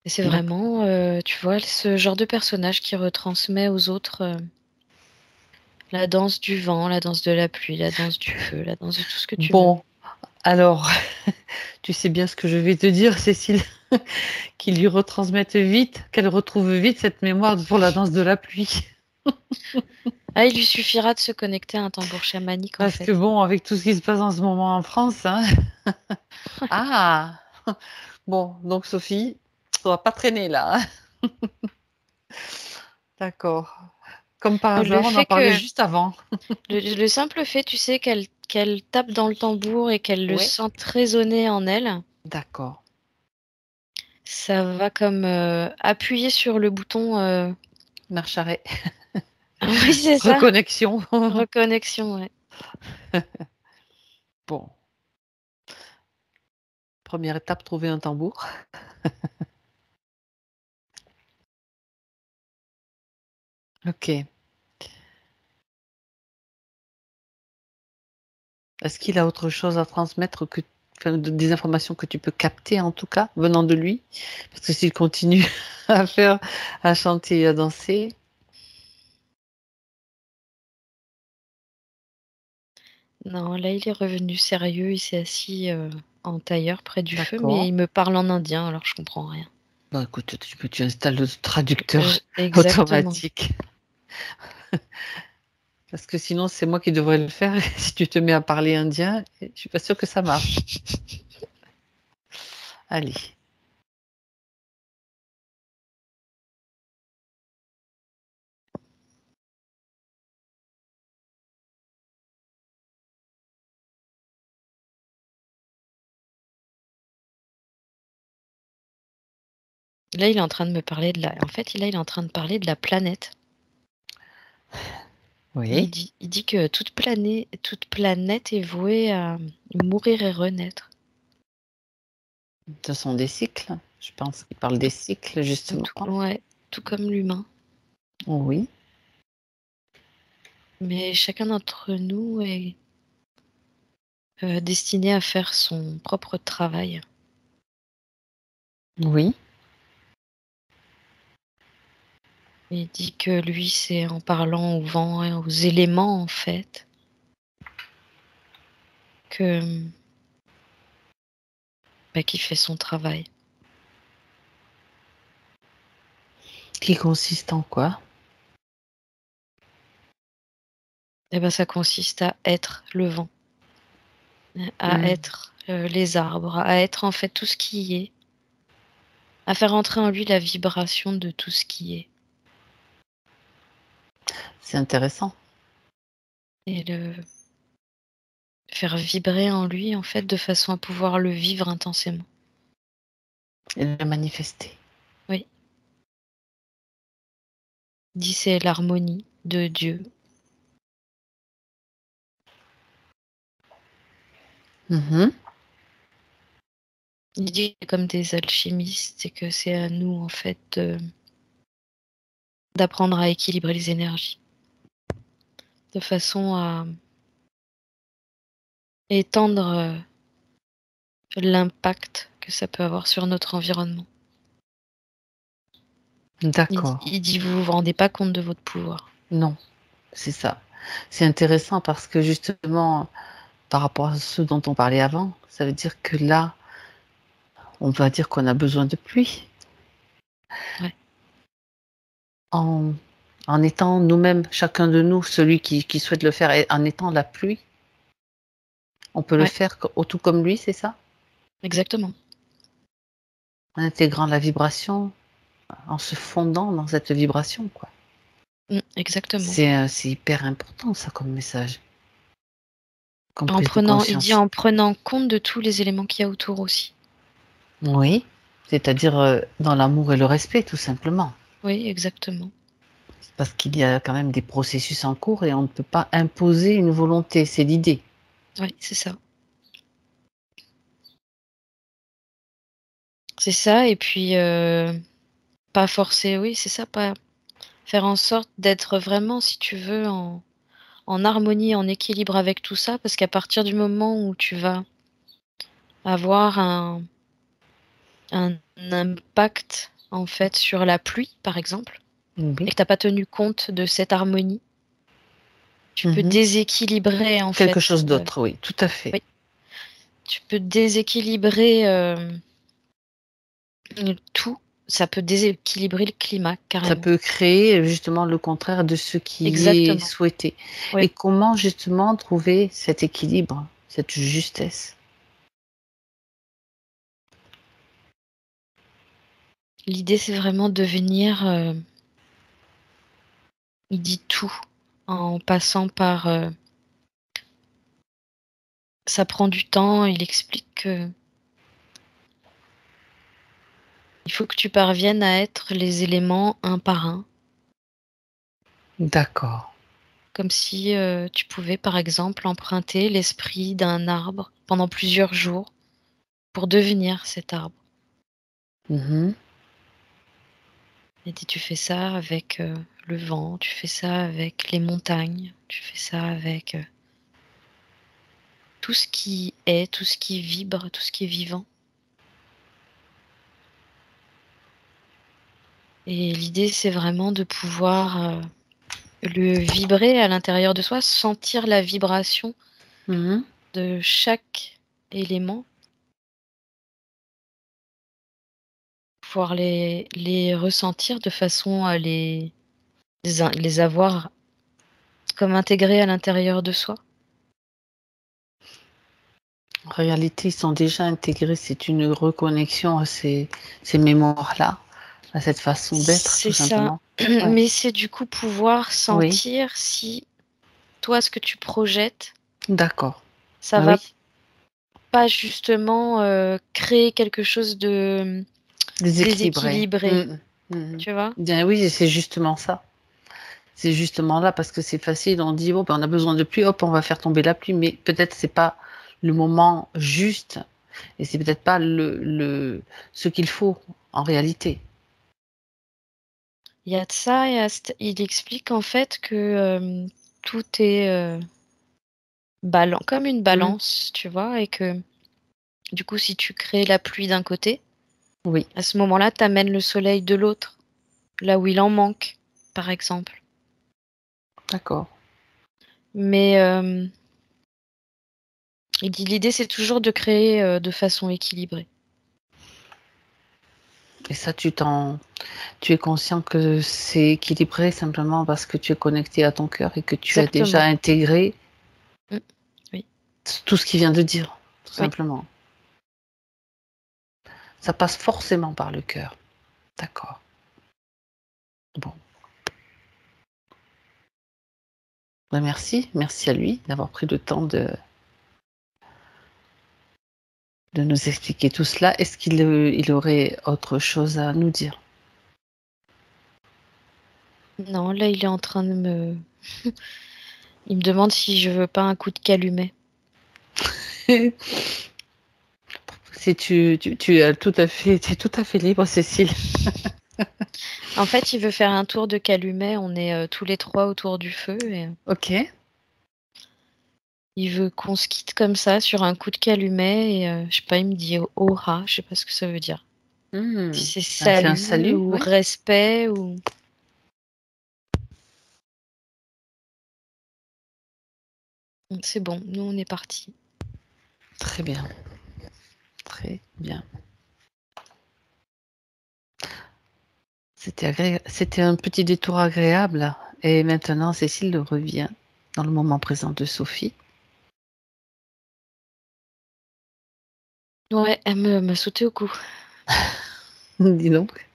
Speaker 3: Et c'est
Speaker 1: D'accord.
Speaker 3: vraiment, tu vois, ce genre de personnage qui retransmet aux autres la danse du vent, la danse de la pluie, la danse du feu, la danse de tout ce que tu veux.
Speaker 1: Bon, alors, tu sais bien ce que je vais te dire, Cécile, qu'il lui retransmette vite, qu'elle retrouve vite cette mémoire pour la danse de la pluie.
Speaker 3: Ah, il lui suffira de se connecter à un tambour chamanique, en
Speaker 1: Parce que
Speaker 3: fait.
Speaker 1: bon, avec tout ce qui se passe en ce moment en France, hein. Ah! Bon, donc Sophie, on va pas traîner là, hein. D'accord. Comme par
Speaker 3: Le
Speaker 1: hasard, on en
Speaker 3: fait
Speaker 1: parlait
Speaker 3: que
Speaker 1: juste avant.
Speaker 3: le simple fait, tu sais, qu'elle tape dans le tambour et qu'elle le
Speaker 1: Ouais.
Speaker 3: sente résonner en elle,
Speaker 1: D'accord.
Speaker 3: ça va comme appuyer sur le bouton.
Speaker 1: Marche arrêt.
Speaker 3: Oui, c'est ça.
Speaker 1: Reconnexion.
Speaker 3: Reconnexion, ouais.
Speaker 1: Bon, première étape, trouver un tambour. OK. Est-ce qu'il a autre chose à transmettre que enfin, des informations que tu peux capter en tout cas, venant de lui? Parce que s'il continue à chanter et à danser,
Speaker 3: Non, là, il est revenu sérieux. Il s'est assis en tailleur près du feu, mais
Speaker 1: d'accord.
Speaker 3: il me parle en indien, alors je comprends rien.
Speaker 1: Bah, écoute, tu installes le traducteur
Speaker 3: Exactement.
Speaker 1: automatique. Parce que sinon, c'est moi qui devrais le faire. Si tu te mets à parler indien, je suis pas sûre que ça marche. Allez.
Speaker 3: Là, il est en train de me parler de la. En fait, là, il est en train de parler de la planète.
Speaker 1: Oui.
Speaker 3: Il dit que toute planète est vouée à mourir et renaître.
Speaker 1: Ce sont des cycles. Je pense qu'il parle des cycles, justement.
Speaker 3: Ouais, tout comme l'humain.
Speaker 1: Oui.
Speaker 3: Mais chacun d'entre nous est destiné à faire son propre travail.
Speaker 1: Oui.
Speaker 3: Il dit que lui, c'est en parlant au vent et aux éléments, en fait, que qu'il fait son travail.
Speaker 1: Qui consiste en quoi?
Speaker 3: Et ben, ça consiste à être le vent, à
Speaker 1: Mmh.
Speaker 3: être les arbres, à être en fait tout ce qui est, à faire entrer en lui la vibration de tout ce qui est.
Speaker 1: C'est intéressant.
Speaker 3: Et le faire vibrer en lui, en fait, de façon à pouvoir le vivre intensément.
Speaker 1: Et de le manifester.
Speaker 3: Oui, il dit c'est l'harmonie de Dieu.
Speaker 1: Mmh.
Speaker 3: Il dit comme des alchimistes et que c'est à nous, en fait, d'apprendre à équilibrer les énergies de façon à étendre l'impact que ça peut avoir sur notre environnement.
Speaker 1: D'accord.
Speaker 3: Il dit vous vous rendez pas compte de votre pouvoir.
Speaker 1: Non, c'est ça. C'est intéressant parce que justement, par rapport à ce dont on parlait avant, ça veut dire que là, on va dire qu'on a besoin de pluie.
Speaker 3: Ouais.
Speaker 1: En, en étant nous-mêmes, chacun de nous, celui qui souhaite le faire, et en étant la pluie, on peut le
Speaker 3: Ouais.
Speaker 1: faire tout comme lui, c'est ça?
Speaker 3: Exactement.
Speaker 1: En intégrant la vibration, en se fondant dans cette vibration, quoi.
Speaker 3: Exactement.
Speaker 1: C'est hyper important ça comme message, comme prise de
Speaker 3: Il dit
Speaker 1: conscience.
Speaker 3: en prenant compte de tous les éléments qu'il y a autour aussi.
Speaker 1: Oui, c'est-à-dire, dans l'amour et le respect tout simplement.
Speaker 3: Oui, exactement.
Speaker 1: Parce qu'il y a quand même des processus en cours et on ne peut pas imposer une volonté, c'est l'idée.
Speaker 3: Oui, c'est ça. C'est ça et puis, pas forcer oui, c'est ça, pas faire en sorte d'être vraiment, si tu veux, en harmonie, en équilibre avec tout ça, parce qu'à partir du moment où tu vas avoir un impact, en fait, sur la pluie, par exemple,
Speaker 1: Oui.
Speaker 3: et que tu as pas tenu compte de cette harmonie, tu peux
Speaker 1: Mmh.
Speaker 3: déséquilibrer, en
Speaker 1: Quelque
Speaker 3: fait,
Speaker 1: chose d'autre, oui, tout à fait.
Speaker 3: oui, tu peux déséquilibrer, tout. Ça peut déséquilibrer le climat,
Speaker 1: Ça
Speaker 3: carrément.
Speaker 1: peut créer justement le contraire de ce qui est
Speaker 3: Exactement,
Speaker 1: souhaité.
Speaker 3: oui.
Speaker 1: Et comment justement trouver cet équilibre, cette justesse?
Speaker 3: L'idée, c'est vraiment de venir, il dit tout, en passant par, ça prend du temps, il explique que il faut que tu parviennes à être les éléments un par un,
Speaker 1: D'accord.
Speaker 3: comme si, tu pouvais, par exemple, emprunter l'esprit d'un arbre pendant plusieurs jours pour devenir cet arbre.
Speaker 1: Mmh.
Speaker 3: Il dit: «Tu fais ça avec, le vent, tu fais ça avec les montagnes, tu fais ça avec, tout ce qui est, tout ce qui vibre, tout ce qui est vivant». Et l'idée, c'est vraiment de pouvoir, le vibrer à l'intérieur de soi, sentir la vibration
Speaker 1: Mmh.
Speaker 3: de chaque élément, pouvoir les ressentir de façon à les avoir comme intégrés à l'intérieur de soi.
Speaker 1: En réalité, ils sont déjà intégrés, c'est une reconnexion à ces mémoires-là, à cette façon d'être
Speaker 3: C'est
Speaker 1: tout
Speaker 3: ça,
Speaker 1: simplement. Ouais.
Speaker 3: mais c'est du coup pouvoir
Speaker 1: Oui,
Speaker 3: sentir si toi, ce que tu projettes,
Speaker 1: d'accord.
Speaker 3: ça
Speaker 1: Ah
Speaker 3: va
Speaker 1: oui,
Speaker 3: pas justement, créer quelque chose de
Speaker 1: déséquilibré.
Speaker 3: déséquilibré,
Speaker 1: Mmh mh. Mmh.
Speaker 3: tu vois?
Speaker 1: Bien oui, c'est justement ça. C'est justement là parce que c'est facile, on dit: «Bon, ben, on a besoin de pluie, hop, on va faire tomber la pluie», mais peut-être c'est pas le moment juste et c'est peut-être pas le ce qu'il faut en réalité.
Speaker 3: Il y a de ça, il explique en fait que, tout est, comme une
Speaker 1: Mmh.
Speaker 3: balance, tu vois? Et que, du coup, si tu crées la pluie d'un côté,
Speaker 1: Oui,
Speaker 3: à ce moment-là, tu amènes le soleil de l'autre, là où il en manque, par exemple.
Speaker 1: d'accord
Speaker 3: Mais, il dit: «L'idée, c'est toujours de créer, de façon équilibrée».
Speaker 1: et ça tu es conscient que c'est équilibré simplement parce que tu es connecté à ton cœur et que tu as déjà
Speaker 3: Exactement.
Speaker 1: intégré
Speaker 3: Mmh. Oui,
Speaker 1: tout ce qu'il vient de dire, tout
Speaker 3: oui.
Speaker 1: simplement. Ça passe forcément par le cœur. D'accord. Bon, bah, merci, merci à lui d'avoir pris le temps de nous expliquer tout cela. Est-ce il aurait autre chose à nous dire?
Speaker 3: Non, là, il est en train de me il me demande si je veux pas un coup de calumet.
Speaker 1: Si tu as tout à fait, tu es tout à fait libre, Cécile.
Speaker 3: En fait, il veut faire un tour de calumet. On est tous les trois autour du feu et
Speaker 1: Ok.
Speaker 3: il veut qu'on se quitte comme ça sur un coup de calumet et je sais pas, il me dit aura, je sais pas ce que ça veut dire. Si c'est
Speaker 1: C'est un
Speaker 3: salut
Speaker 1: salut,
Speaker 3: ou
Speaker 1: oui.
Speaker 3: respect ou. C'est bon, nous on est partis.
Speaker 1: Très bien. Très bien. C'était un petit détour agréable. Et maintenant, Cécile revient dans le moment présent de Sophie.
Speaker 3: Ouais, elle m'a sauté au cou.
Speaker 1: Dis donc.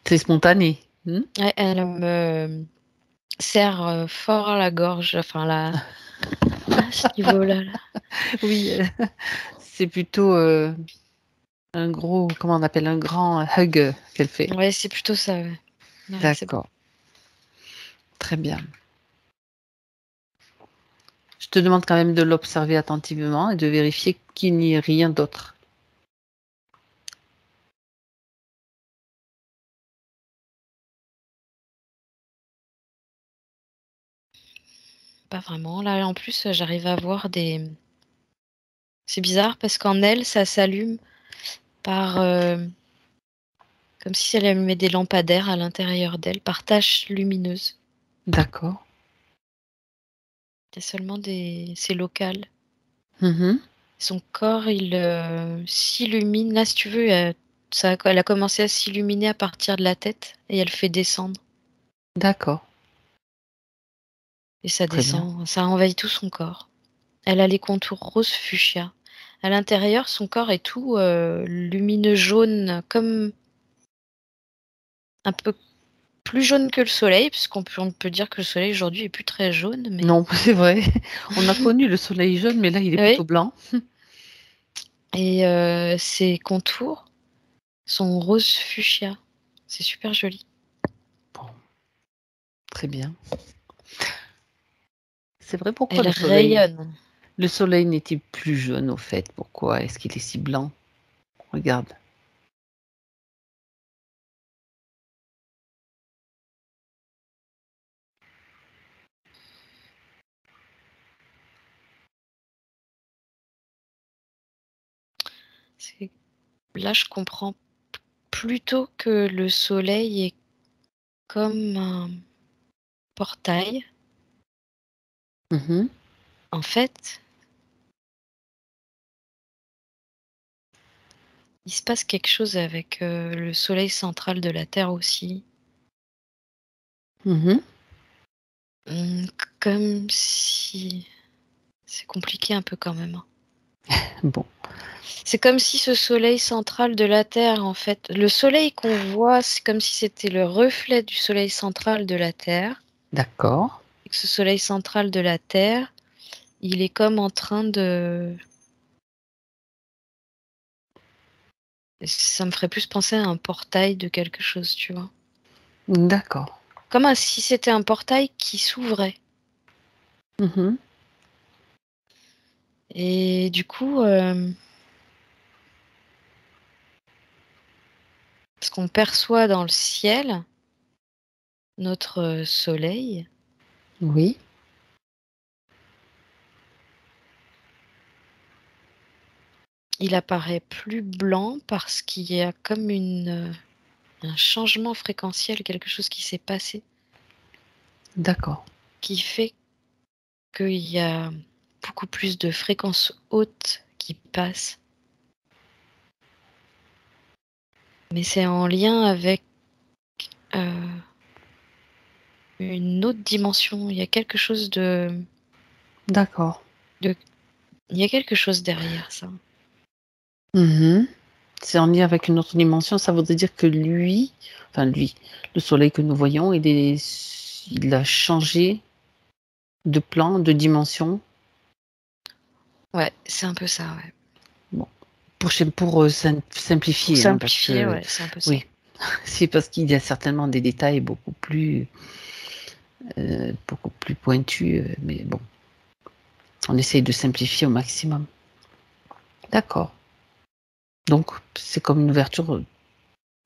Speaker 1: C'est spontané.
Speaker 3: Ouais, elle me serre fort à la gorge, enfin là, à ce niveau-là. Là.
Speaker 1: Oui, c'est plutôt un gros, comment on appelle, un grand hug qu'elle fait.
Speaker 3: Ouais, c'est plutôt ça. Ouais. Ouais, c'est bon.
Speaker 1: D'accord. Très bien. Je te demande quand même de l'observer attentivement et de vérifier qu'il n'y ait rien d'autre.
Speaker 3: Pas vraiment. Là, en plus, j'arrive à voir des. C'est bizarre parce qu'en elle, ça s'allume par. Comme si elle allumait des lampadaires à l'intérieur d'elle, par taches lumineuses.
Speaker 1: D'accord.
Speaker 3: C'est seulement des. C'est local.
Speaker 1: Mhm.
Speaker 3: Son corps, il s'illumine. Là, si tu veux, elle a commencé à s'illuminer à partir de la tête et elle fait descendre.
Speaker 1: D'accord.
Speaker 3: Et ça
Speaker 1: Très bien.
Speaker 3: descend, ça envahit tout son corps. Elle a les contours rose fuchsia. À l'intérieur, son corps est tout lumineux jaune, comme un peu plus jaune que le soleil, puisqu'on peut dire que le soleil aujourd'hui est plus très jaune. Mais...
Speaker 1: Non, c'est vrai. On a connu le soleil jaune, mais là, il est
Speaker 3: oui.
Speaker 1: plutôt blanc.
Speaker 3: Et ses contours sont rose fuchsia. C'est super joli.
Speaker 1: Bon, très bien. C'est vrai, pourquoi
Speaker 3: Elle rayonne.
Speaker 1: le soleil n'est-il plus jaune au fait? Pourquoi est-ce qu'il est si blanc? Regarde.
Speaker 3: Là, je comprends plutôt que le soleil est comme un portail.
Speaker 1: Mhm.
Speaker 3: En fait, il se passe quelque chose avec le soleil central de la Terre aussi.
Speaker 1: Mhm.
Speaker 3: Comme si... C'est compliqué un peu quand même. Hein.
Speaker 1: Bon,
Speaker 3: C'est comme si ce soleil central de la Terre, en fait, le soleil qu'on voit, c'est comme si c'était le reflet du soleil central de la Terre.
Speaker 1: d'accord.
Speaker 3: Et que ce soleil central de la Terre, il est comme en train de... Ça me ferait plus penser à un portail de quelque chose, tu vois.
Speaker 1: D'accord.
Speaker 3: Comme si c'était un portail qui s'ouvrait.
Speaker 1: Mhm.
Speaker 3: Et du coup, ce qu'on perçoit dans le ciel, notre soleil,
Speaker 1: Oui,
Speaker 3: il apparaît plus blanc parce qu'il y a comme un changement fréquentiel, quelque chose qui s'est passé,
Speaker 1: d'accord.
Speaker 3: qui fait qu'il y a beaucoup plus de fréquences hautes qui passent. Mais c'est en lien avec une autre dimension. Il y a quelque chose
Speaker 1: D'accord.
Speaker 3: il y a quelque chose derrière ça.
Speaker 1: Mhm. C'est en lien avec une autre dimension, ça voudrait dire que lui, le soleil que nous voyons, il a changé de plan, de dimension.
Speaker 3: Ouais, c'est un peu ça, ouais.
Speaker 1: Bon, pour
Speaker 3: Pour
Speaker 1: simplifier, hein, parce
Speaker 3: simplifier,
Speaker 1: que
Speaker 3: ouais, c'est un peu ça.
Speaker 1: oui, c'est parce qu'il y a certainement des détails beaucoup plus pointus, mais bon, on essaye de simplifier au maximum. D'accord. Donc, c'est comme une ouverture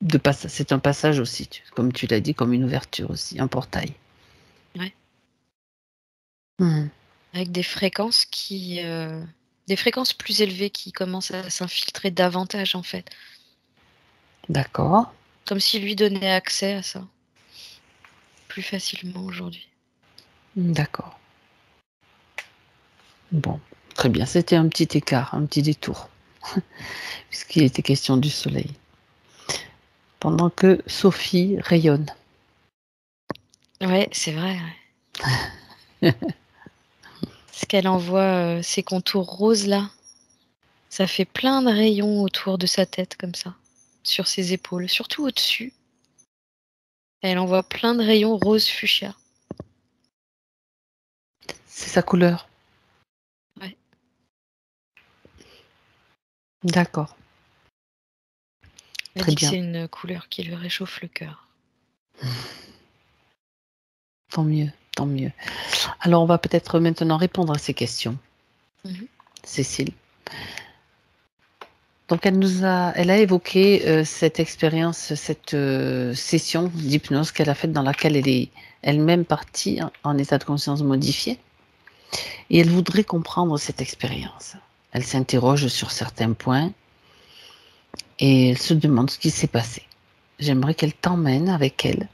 Speaker 1: de passage. C'est un passage aussi, comme tu l'as dit, comme une ouverture aussi, un portail.
Speaker 3: Ouais.
Speaker 1: Mmh.
Speaker 3: Avec des fréquences des fréquences plus élevées qui commencent à s'infiltrer davantage, en fait.
Speaker 1: D'accord.
Speaker 3: Comme s'il lui donnait accès à ça plus facilement aujourd'hui.
Speaker 1: D'accord. Bon, très bien. C'était un petit écart, un petit détour, puisqu'il était question du soleil. Pendant que Sophie rayonne.
Speaker 3: Ouais, c'est vrai, ouais. Ce qu'elle envoie, ces contours roses là, ça fait plein de rayons autour de sa tête comme ça, sur ses épaules, surtout au-dessus. Elle envoie plein de rayons rose fuchsia.
Speaker 1: C'est sa couleur.
Speaker 3: Ouais.
Speaker 1: D'accord.
Speaker 3: Elle
Speaker 1: Très
Speaker 3: dit que
Speaker 1: bien.
Speaker 3: c'est une couleur qui lui réchauffe le cœur.
Speaker 1: Tant mieux, tant mieux. Alors, on va peut-être maintenant répondre à ces questions.
Speaker 3: Mmh.
Speaker 1: Cécile. Donc elle a évoqué, cette expérience, cette, session d'hypnose qu'elle a faite dans laquelle elle est elle-même partie en état de conscience modifié et elle voudrait comprendre cette expérience. Elle s'interroge sur certains points et elle se demande ce qui s'est passé. J'aimerais qu'elle t'emmène avec elle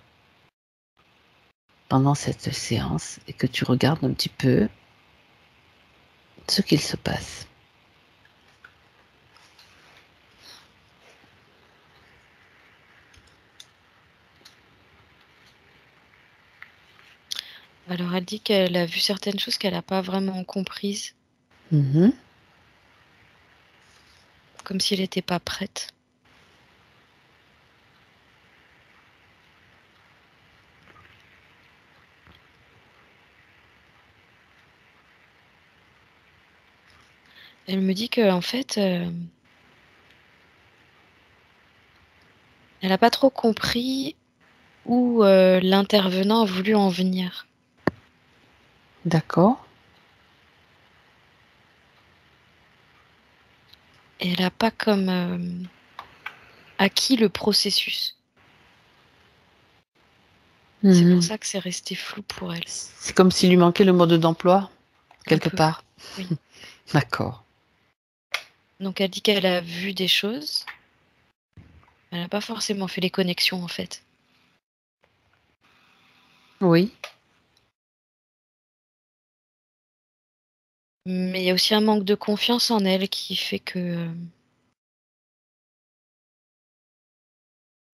Speaker 1: pendant cette séance et que tu regardes un petit peu ce qu'il se passe.
Speaker 3: Alors elle dit qu'elle a vu certaines choses qu'elle a pas vraiment comprises,
Speaker 1: Mmh.
Speaker 3: comme si elle était pas prête. Elle me dit qu'en fait, elle a pas trop compris où, l'intervenant a voulu en venir.
Speaker 1: D'accord.
Speaker 3: Et elle a pas comme, acquis le processus. C'est pour
Speaker 1: Mmh.
Speaker 3: ça que c'est resté flou pour elle.
Speaker 1: C'est comme s'il lui manquait le mode d'emploi,
Speaker 3: Un
Speaker 1: quelque
Speaker 3: peu,
Speaker 1: part?
Speaker 3: oui.
Speaker 1: D'accord.
Speaker 3: Donc elle dit qu'elle a vu des choses, elle a pas forcément fait les connexions, en fait.
Speaker 1: Oui.
Speaker 3: Mais il y a aussi un manque de confiance en elle qui fait que,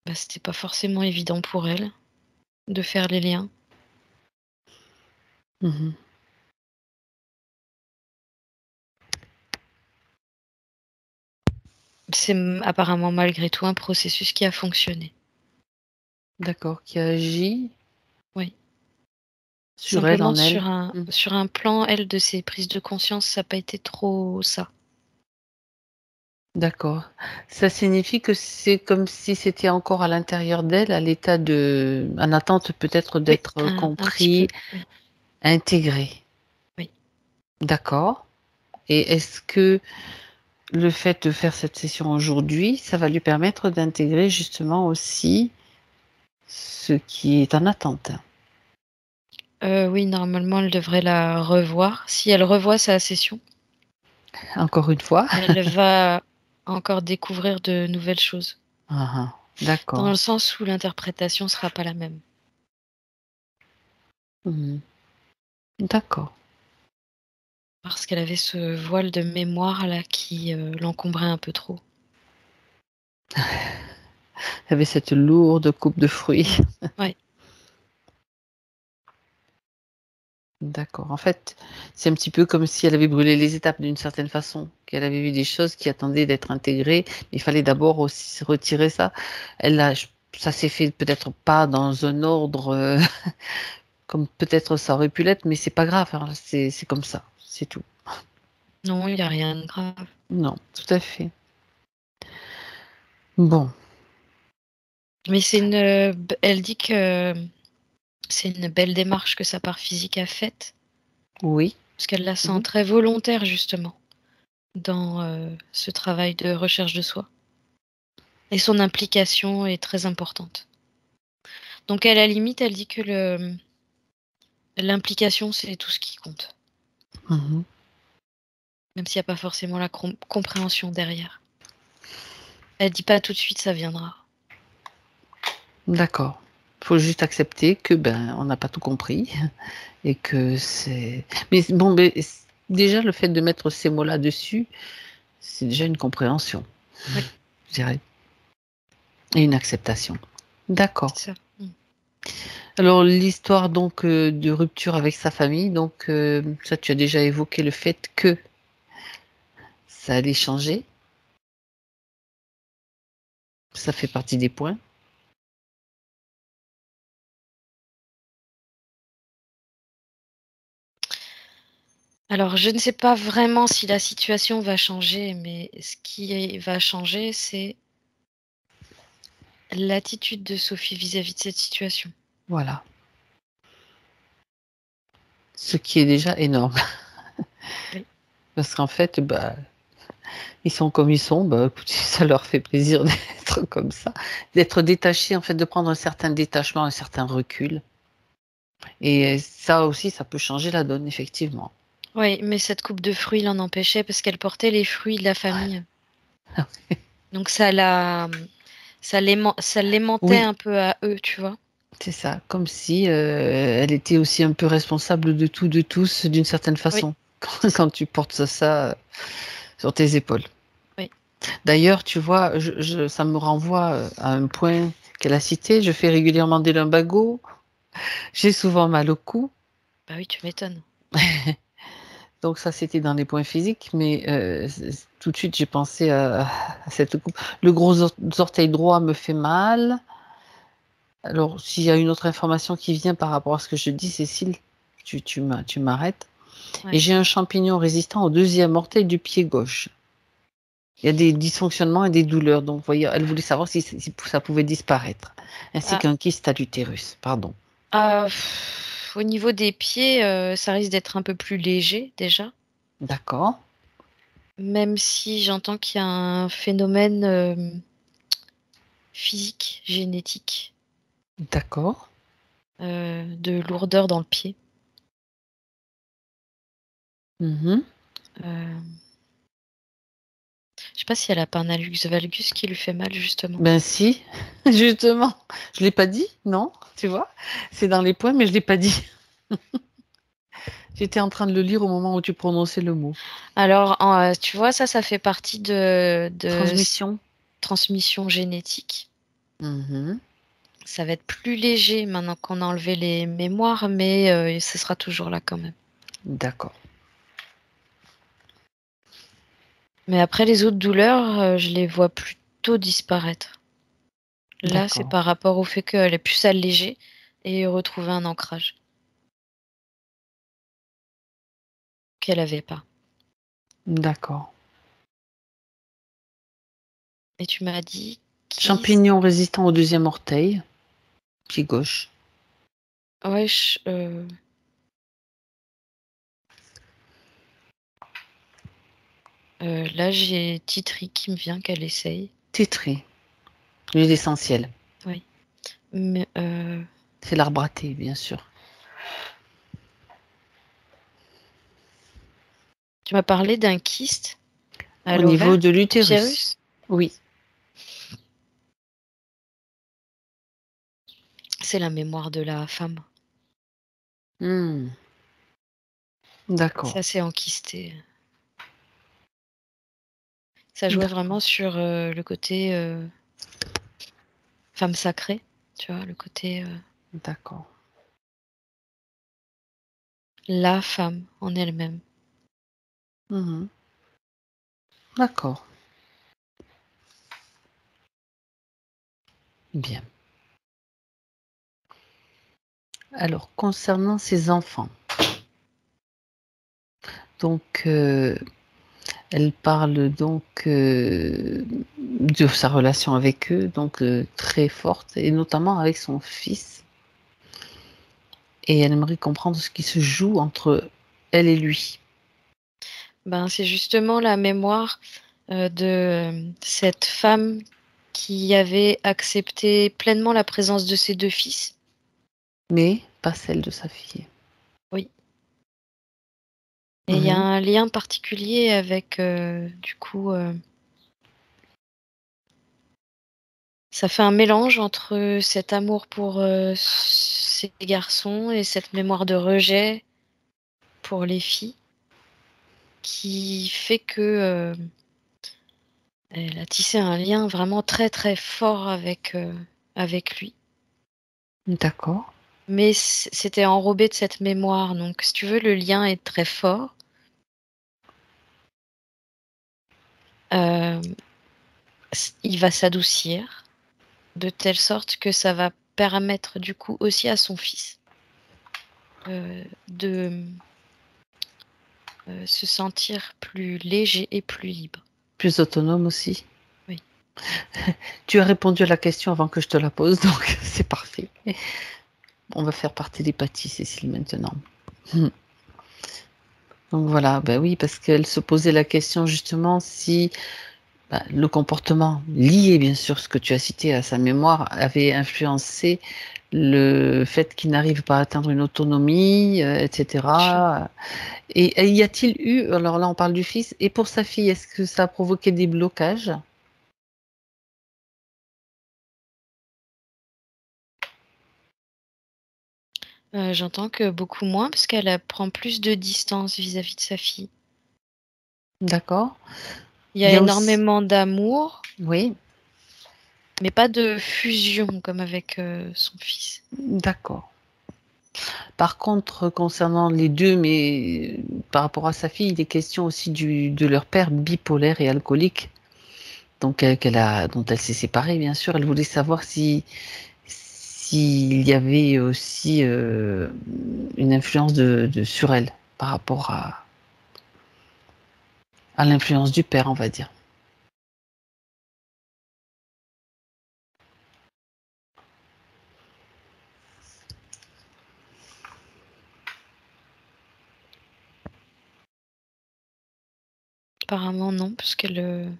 Speaker 3: bah, c'était pas forcément évident pour elle de faire les liens.
Speaker 1: Mmh.
Speaker 3: C'est apparemment malgré tout un processus qui a fonctionné.
Speaker 1: D'accord, qui agit
Speaker 3: Oui.
Speaker 1: sur elle,
Speaker 3: Simplement
Speaker 1: en elle. Mmh.
Speaker 3: sur un plan, elle, de ses prises de conscience, ça a pas été trop ça.
Speaker 1: D'accord. Ça signifie que c'est comme si c'était encore à l'intérieur d'elle, à l'état de en attente peut-être
Speaker 3: Oui,
Speaker 1: d'être
Speaker 3: un petit peu,
Speaker 1: compris,
Speaker 3: oui,
Speaker 1: intégré.
Speaker 3: oui.
Speaker 1: D'accord et est-ce que le fait de faire cette session aujourd'hui, ça va lui permettre d'intégrer justement aussi ce qui est en attente?
Speaker 3: Oui, normalement, elle devrait la revoir. Si elle revoit sa session,
Speaker 1: Encore une fois?
Speaker 3: elle va encore découvrir de nouvelles choses,
Speaker 1: Ah ah,
Speaker 3: dans
Speaker 1: d'accord.
Speaker 3: le sens où l'interprétation sera pas la même.
Speaker 1: Mmh. D'accord.
Speaker 3: Parce qu'elle avait ce voile de mémoire là qui, l'encombrait un peu trop.
Speaker 1: Il y avait cette lourde coupe de fruits.
Speaker 3: Ouais.
Speaker 1: D'accord. En fait, c'est un petit peu comme si elle avait brûlé les étapes d'une certaine façon, qu'elle avait vu des choses qui attendaient d'être intégrées. Il fallait d'abord aussi retirer ça. Elle a, ça s'est fait peut-être pas dans un ordre comme peut-être ça aurait pu l'être, mais c'est pas grave, hein, c'est comme ça, c'est tout.
Speaker 3: Non, il y a rien de grave.
Speaker 1: Non, tout à fait. Bon,
Speaker 3: Mais elle dit que c'est une belle démarche que sa part physique a faite,
Speaker 1: oui.
Speaker 3: parce qu'elle la sent
Speaker 1: Mmh.
Speaker 3: très volontaire justement dans, ce travail de recherche de soi. Et son implication est très importante. Donc à la limite, elle dit que l'implication, c'est tout ce qui compte.
Speaker 1: Mhm.
Speaker 3: Même s'il n'y a pas forcément la compréhension derrière. Elle dit pas tout de suite, ça viendra.
Speaker 1: D'accord. Faut juste accepter que on n'a pas tout compris et que c'est. Mais bon, déjà le fait de mettre ces mots-là dessus, c'est déjà une compréhension,
Speaker 3: Oui.
Speaker 1: je dirais, et une acceptation. D'accord.
Speaker 3: C'est ça.
Speaker 1: Alors l'histoire donc de rupture avec sa famille, donc ça tu as déjà évoqué le fait que ça allait changer. Ça fait partie des points.
Speaker 3: Alors, je ne sais pas vraiment si la situation va changer, mais ce qui va changer, c'est l'attitude de Sophie vis-à-vis de cette situation.
Speaker 1: Voilà. Ce qui est déjà énorme.
Speaker 3: Oui.
Speaker 1: Parce qu'en fait, ils sont comme ils sont, écoutez, ça leur fait plaisir d'être comme ça, d'être détachés, en fait, de prendre un certain détachement, un certain recul. Et ça aussi, ça peut changer la donne, effectivement.
Speaker 3: Oui, mais cette coupe de fruits l'en empêchait parce qu'elle portait les fruits de la famille. Donc ça l'aimantait
Speaker 1: Oui,
Speaker 3: un peu à eux, tu vois.
Speaker 1: c'est ça, comme si elle était aussi un peu responsable de tout, de tous, d'une certaine
Speaker 3: Oui,
Speaker 1: façon,
Speaker 3: c'est ça.
Speaker 1: quand tu portes ça sur tes épaules.
Speaker 3: Oui.
Speaker 1: D'ailleurs, tu vois, ça me renvoie à un point qu'elle a cité. Je fais régulièrement des lumbagos. J'ai souvent mal au cou.
Speaker 3: Bah oui, tu m'étonnes.
Speaker 1: Donc ça, c'était dans les points physiques, mais tout de suite, j'ai pensé à cette coupe. Le gros orteil droit me fait mal. Alors, s'il y a une autre information qui vient par rapport à ce que je dis, Cécile, tu m'arrêtes. Et
Speaker 3: Ouais.
Speaker 1: j'ai un champignon résistant au deuxième orteil du pied gauche. Il y a des dysfonctionnements et des douleurs. Donc, vous voyez, elle voulait savoir si ça pouvait disparaître. Ainsi
Speaker 3: Ah,
Speaker 1: qu'un kyste à l'utérus. Pardon.
Speaker 3: au niveau des pieds, ça risque d'être un peu plus léger déjà.
Speaker 1: D'accord.
Speaker 3: Même si j'entends qu'il y a un phénomène physique, génétique,
Speaker 1: D'accord.
Speaker 3: de lourdeur dans le pied.
Speaker 1: Mhm.
Speaker 3: Euh, je sais pas si elle a pas un hallux valgus qui lui fait mal justement.
Speaker 1: Ben si, justement. Je l'ai pas dit, non, tu vois. C'est dans les points, mais je l'ai pas dit. J'étais en train de le lire au moment où tu prononçais le mot.
Speaker 3: Alors, tu vois, ça fait partie de
Speaker 1: Transmission.
Speaker 3: transmission génétique.
Speaker 1: Mhm.
Speaker 3: Ça va être plus léger maintenant qu'on a enlevé les mémoires, mais ce sera toujours là quand même.
Speaker 1: D'accord.
Speaker 3: Mais après, les autres douleurs, je les vois plutôt disparaître. Là, c'est
Speaker 1: D'accord.
Speaker 3: par rapport au fait qu'elle ait pu s'alléger et retrouver un ancrage qu'elle n'avait pas.
Speaker 1: D'accord.
Speaker 3: Et tu m'as dit
Speaker 1: Champignon résistant au deuxième orteil, pied gauche.
Speaker 3: ouais, là, j'ai Titri qui me vient qu'elle essaye.
Speaker 1: Tétré. L'huile essentielle.
Speaker 3: Oui. Mais,
Speaker 1: C'est l'arbre à thé, bien sûr.
Speaker 3: tu m'as parlé d'un kyste à
Speaker 1: Au niveau de l'utérus.
Speaker 3: l'utérus.
Speaker 1: Oui.
Speaker 3: C'est la mémoire de la femme.
Speaker 1: Hmm. D'accord.
Speaker 3: Ça, c'est enkysté. Ça jouait
Speaker 1: D'accord.
Speaker 3: vraiment sur le côté femme sacrée, tu vois, le côté
Speaker 1: D'accord.
Speaker 3: la femme en elle-même.
Speaker 1: Mhm. D'accord. Bien. Alors, concernant ses enfants, donc, elle parle donc de sa relation avec eux, donc très forte, et notamment avec son fils. Et elle aimerait comprendre ce qui se joue entre elle et lui.
Speaker 3: Ben, c'est justement la mémoire de cette femme qui avait accepté pleinement la présence de ses 2 fils.
Speaker 1: Mais pas celle de sa fille.
Speaker 3: Oui. Et il y a un lien particulier avec, du coup, ça fait un mélange entre cet amour pour, ces garçons et cette mémoire de rejet pour les filles, qui fait que, elle a tissé un lien vraiment très, très fort avec lui.
Speaker 1: D'accord.
Speaker 3: Mais c'était enrobé de cette mémoire, donc si tu veux, le lien est très fort. Hem, il va s'adoucir de telle sorte que ça va permettre du coup aussi à son fils, de, se sentir plus léger et plus libre.
Speaker 1: Plus autonome aussi.
Speaker 3: Oui.
Speaker 1: Tu as répondu à la question avant que je te la pose, donc c'est parfait. On va faire par télépathie, Cécile, maintenant. Mmh. Donc voilà, ben oui, parce qu'elle se posait la question justement si, bah, le comportement lié, bien sûr, ce que tu as cité à sa mémoire, avait influencé le fait qu'il n'arrive pas à atteindre une autonomie, et
Speaker 3: Bien sûr.
Speaker 1: cetera. Et y a-t-il eu, alors là on parle du fils, et pour sa fille, est-ce que ça a provoqué des blocages?
Speaker 3: J'entends que beaucoup moins parce qu'elle prend plus de distance vis-à-vis de sa fille.
Speaker 1: D'accord.
Speaker 3: Il y
Speaker 1: Il
Speaker 3: a
Speaker 1: y a aussi,
Speaker 3: énormément d'amour,
Speaker 1: oui,
Speaker 3: mais pas de fusion comme avec, son fils.
Speaker 1: d'accord. Par contre, concernant les 2, mais par rapport à sa fille, il est question aussi de leur père bipolaire et alcoolique, donc dont elle s'est séparée, bien sûr. Elle voulait savoir si s'il y avait aussi, une influence sur elle, par rapport à l'influence du père, on va dire.
Speaker 3: Apparemment non, parce qu'elle,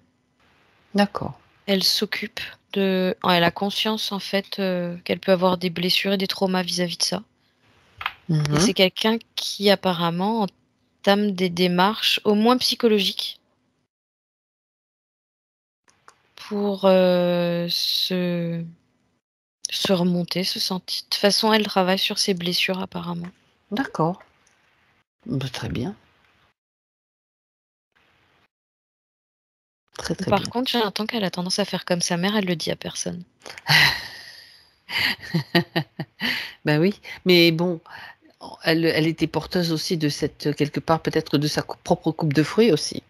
Speaker 1: D'accord.
Speaker 3: elle s'occupe elle a conscience en fait, qu'elle peut avoir des blessures et des traumas vis-à-vis de ça. Et
Speaker 1: Mmh.
Speaker 3: c'est quelqu'un qui apparemment entame des démarches au moins psychologiques pour, se remonter, se sentir. De toute façon, elle travaille sur ses blessures apparemment.
Speaker 1: D'accord. Bah, très bien, très, très
Speaker 3: Par
Speaker 1: bien.
Speaker 3: contre, j'ai l'impression qu'elle a tendance à faire comme sa mère, elle le dit à personne.
Speaker 1: Bah, oui, mais bon, elle était porteuse aussi de cette, quelque part, peut-être de sa propre coupe de fruits aussi,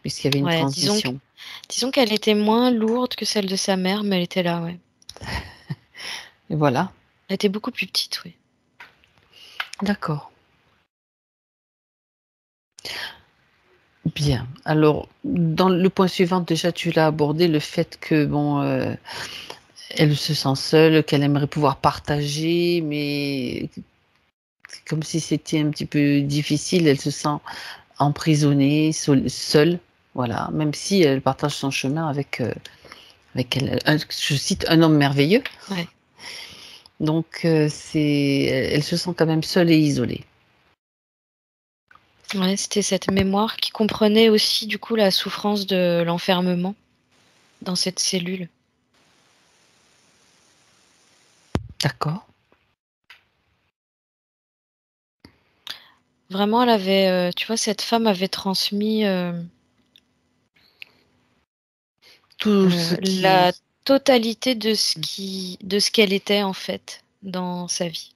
Speaker 1: puisqu'il y avait une
Speaker 3: Ouais,
Speaker 1: transition.
Speaker 3: disons qu'elle était moins lourde que celle de sa mère, mais elle était là, ouais.
Speaker 1: Et voilà,
Speaker 3: Elle était beaucoup plus petite, oui.
Speaker 1: d'accord. Bien. Alors, dans le point suivant, déjà, tu l'as abordé, le fait que, bon, elle se sent seule, qu'elle aimerait pouvoir partager, mais c'est comme si c'était un petit peu difficile. Elle se sent emprisonnée, seule, voilà, même si elle partage son chemin avec je cite: «Un homme merveilleux».
Speaker 3: Ouais.
Speaker 1: Donc, elle se sent quand même seule et isolée.
Speaker 3: Ouais, c'était cette mémoire qui comprenait aussi, du coup, la souffrance de l'enfermement dans cette cellule.
Speaker 1: D'accord.
Speaker 3: Vraiment, elle avait, tu vois, cette femme avait transmis,
Speaker 1: Tout ce
Speaker 3: la
Speaker 1: qui
Speaker 3: totalité de ce qu'elle était, en fait, dans sa vie.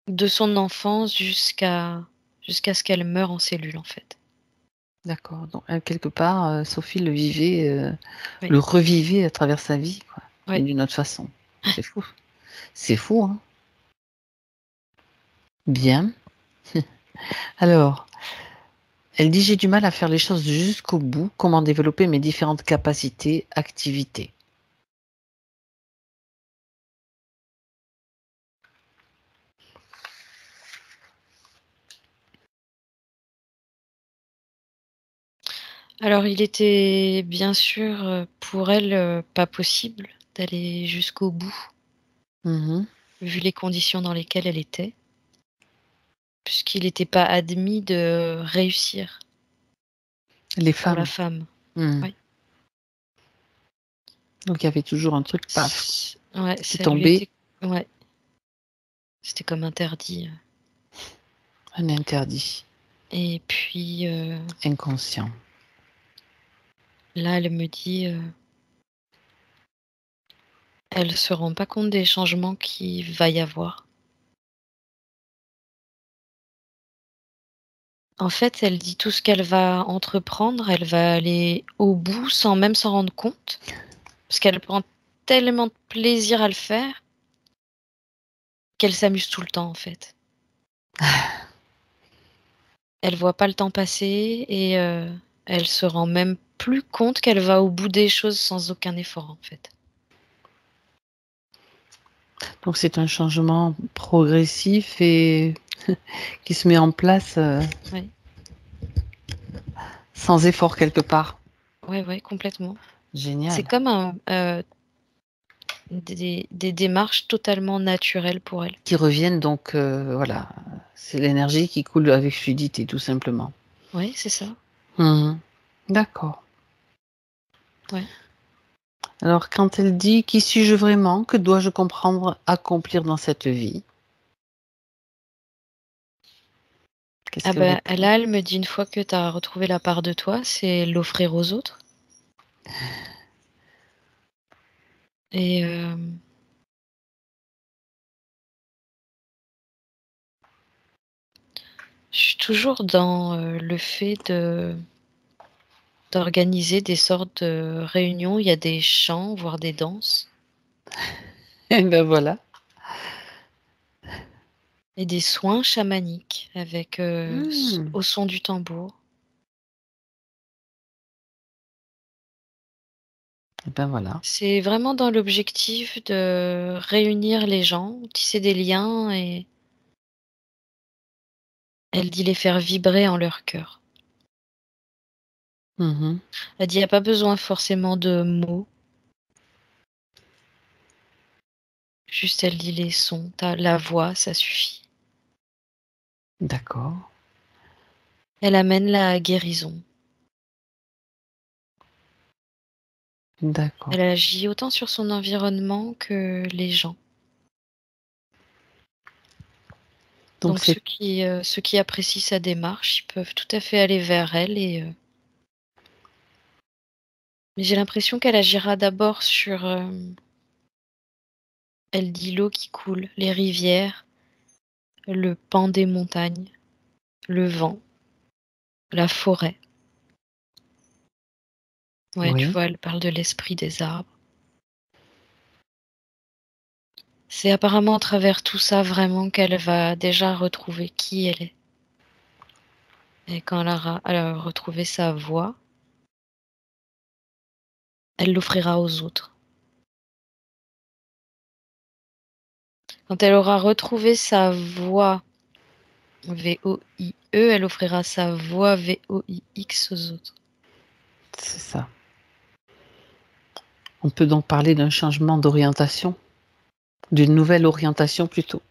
Speaker 3: De son enfance jusqu'à ce qu'elle meure en cellule, en fait.
Speaker 1: d'accord, donc quelque part, Sophie le vivait,
Speaker 3: Oui,
Speaker 1: le revivait à travers sa vie, quoi, mais
Speaker 3: oui.
Speaker 1: d'une autre façon. C'est fou. C'est fou, hein? Bien. Alors, elle dit: «J'ai du mal à faire les choses jusqu'au bout. Comment développer mes différentes capacités, activités?»
Speaker 3: Alors, il était bien sûr pour elle pas possible d'aller jusqu'au bout,
Speaker 1: Mhm.
Speaker 3: vu les conditions dans lesquelles elle était, puisqu'il n'était pas admis de réussir
Speaker 1: Les
Speaker 3: pour la
Speaker 1: femmes.
Speaker 3: femme.
Speaker 1: Mhm.
Speaker 3: Oui.
Speaker 1: Donc il y avait toujours un truc, paf,
Speaker 3: Ouais,
Speaker 1: qui
Speaker 3: ça lui
Speaker 1: tombait,
Speaker 3: était. Ouais, c'était comme interdit.
Speaker 1: un interdit
Speaker 3: Et puis
Speaker 1: inconscient.
Speaker 3: là, elle me dit, elle se rend pas compte des changements qu'il va y avoir. En fait, elle dit tout ce qu'elle va entreprendre, elle va aller au bout sans même s'en rendre compte, parce qu'elle prend tellement de plaisir à le faire qu'elle s'amuse tout le temps, en fait. Elle voit pas le temps passer et elle se rend même plus compte qu'elle va au bout des choses sans aucun effort, en fait.
Speaker 1: Donc c'est un changement progressif et qui se met en place
Speaker 3: Ouais,
Speaker 1: sans effort quelque part.
Speaker 3: ouais, ouais, complètement. C'est
Speaker 1: Génial.
Speaker 3: comme des démarches totalement naturelles pour elle.
Speaker 1: Qui reviennent donc, voilà, c'est l'énergie qui coule avec fluidité tout simplement.
Speaker 3: Ouais, c'est ça.
Speaker 1: Mhm. D'accord.
Speaker 3: Ouais.
Speaker 1: Alors quand elle dit: «Qui suis-je vraiment? Que dois-je comprendre, accomplir dans cette vie?» Qu'est-ce
Speaker 3: Ah
Speaker 1: qu'elle
Speaker 3: bah,
Speaker 1: répond?
Speaker 3: là, elle me dit une fois que tu as retrouvé la part de toi, c'est l'offrir aux autres et je suis toujours dans, le fait d'organiser des sortes de réunions où il y a des chants, voire des danses
Speaker 1: Et ben voilà.
Speaker 3: et des soins chamaniques avec,
Speaker 1: Mmh.
Speaker 3: au son du tambour.
Speaker 1: Et ben voilà.
Speaker 3: C'est vraiment dans l'objectif de réunir les gens, tisser des liens et elle dit les faire vibrer en leur cœur.
Speaker 1: Mmh.
Speaker 3: Elle dit: «Il y a pas besoin forcément de mots», juste elle dit les sons, la voix, ça suffit.
Speaker 1: D'accord,
Speaker 3: Elle amène la guérison.
Speaker 1: d'accord.
Speaker 3: Elle agit autant sur son environnement que les gens.
Speaker 1: Donc
Speaker 3: Donc
Speaker 1: c'est
Speaker 3: ceux qui apprécient sa démarche, ils peuvent tout à fait aller vers elle et mais j'ai l'impression qu'elle agira d'abord sur, elle dit l'eau qui coule, les rivières, le pan des montagnes, le vent, la forêt. Ouais, tu
Speaker 1: oui,
Speaker 3: vois, elle parle de l'esprit des arbres. C'est apparemment à travers tout ça vraiment qu'elle va déjà retrouver qui elle est. Et quand elle aura retrouvé sa voix, elle l'offrira aux autres. Quand elle aura retrouvé sa voix VOIE, elle offrira sa voix VOIX aux autres.
Speaker 1: c'est ça. On peut donc parler d'un changement d'orientation, d'une nouvelle orientation plutôt.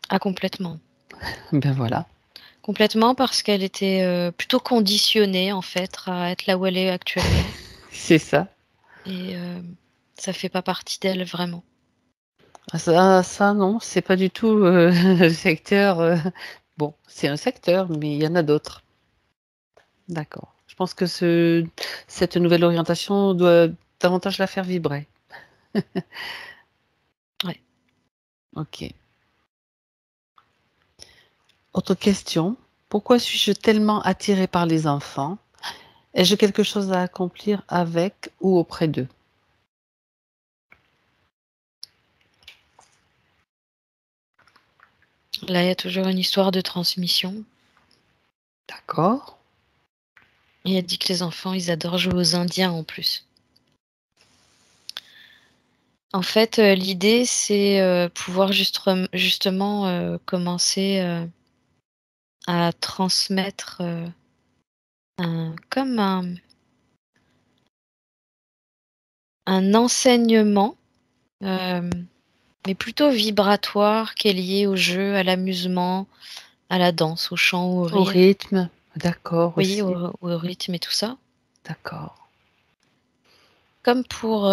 Speaker 3: Ah complètement.
Speaker 1: Ben voilà,
Speaker 3: Complètement parce qu'elle était, plutôt conditionnée en fait à être là où elle est actuellement
Speaker 1: c'est ça.
Speaker 3: et ça fait pas partie d'elle vraiment.
Speaker 1: Ah ça non, c'est pas du tout, le secteur, bon, c'est un secteur, mais il y en a d'autres. D'accord. Je pense que cette nouvelle orientation doit davantage la faire vibrer.
Speaker 3: Ouais.
Speaker 1: OK. Autre question, pourquoi suis-je tellement attirée par les enfants? Ai-je quelque chose à accomplir avec ou auprès d'eux?
Speaker 3: Là, il y a toujours une histoire de transmission
Speaker 1: D'accord.
Speaker 3: et elle dit que les enfants, ils adorent jouer aux indiens en plus. En fait, l'idée, c'est, pouvoir justement, commencer, à transmettre, un comme un un enseignement, mais plutôt vibratoire, qui est lié au jeu, à l'amusement, à la danse, au chant, au
Speaker 1: Au
Speaker 3: rire.
Speaker 1: rythme, d'accord
Speaker 3: Oui,
Speaker 1: aussi.
Speaker 3: au rythme et tout ça.
Speaker 1: D'accord.
Speaker 3: Comme pour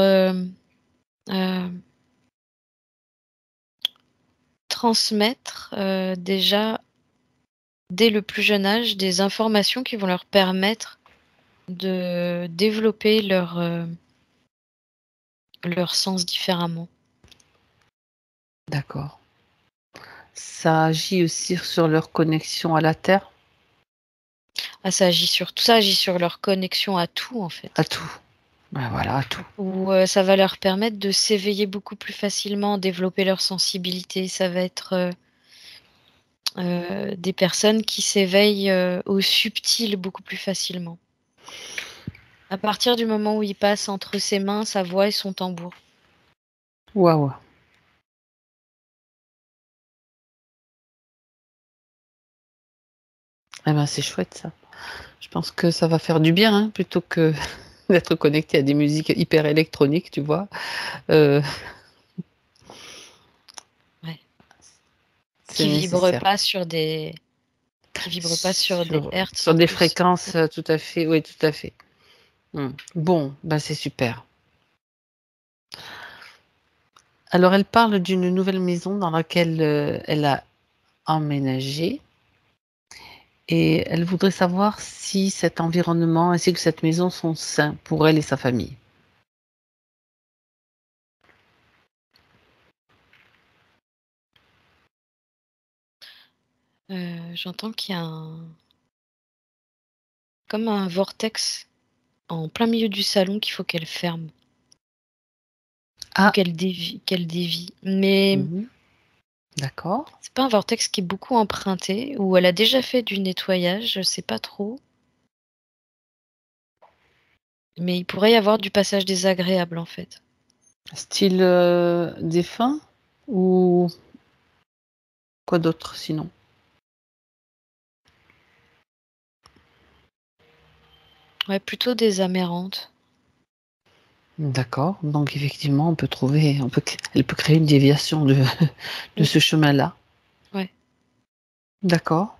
Speaker 3: transmettre déjà dès le plus jeune âge des informations qui vont leur permettre de développer leur sens différemment.
Speaker 1: D'accord. Ça agit aussi sur leur connexion à la terre,
Speaker 3: Ah, ça agit sur leur connexion à tout en
Speaker 1: à
Speaker 3: fait.
Speaker 1: tout. Ben voilà, à tout.
Speaker 3: Ou ça va leur permettre de s'éveiller beaucoup plus facilement, développer leur sensibilité. Ça va être des personnes qui s'éveillent au subtil beaucoup plus facilement. À partir du moment où il passe entre ses mains, sa voix et son tambour.
Speaker 1: Waouh. Eh ben, c'est chouette ça. Je pense que ça va faire du bien, hein, plutôt que d'être connecté à des musiques hyper électroniques, tu vois? Heu,
Speaker 3: Ouais.
Speaker 1: c'est
Speaker 3: Qui vibrent
Speaker 1: nécessaire.
Speaker 3: pas sur des hertz
Speaker 1: Sur
Speaker 3: en
Speaker 1: des
Speaker 3: plus.
Speaker 1: fréquences, tout à fait, oui, tout à fait. Mmh. Bon, bah, c'est super. Alors elle parle d'une nouvelle maison dans laquelle, elle a emménagé et elle voudrait savoir si cet environnement ainsi que cette maison sont sains pour elle et sa famille.
Speaker 3: J'entends qu'il y a comme un vortex en plein milieu du salon qu'il faut qu'elle ferme ou
Speaker 1: Ah!
Speaker 3: qu'elle dévie. Mais
Speaker 1: Mmh. D'accord.
Speaker 3: c'est pas un vortex qui est beaucoup emprunté ou elle a déjà fait du nettoyage, je sais pas trop. Mais il pourrait y avoir du passage désagréable en fait.
Speaker 1: Style, défunt ou quoi d'autre sinon?
Speaker 3: Ouais, plutôt des amérantes.
Speaker 1: D'accord, donc effectivement elle peut créer une déviation de de
Speaker 3: Mmh,
Speaker 1: ce chemin-là.
Speaker 3: ouais,
Speaker 1: D'accord.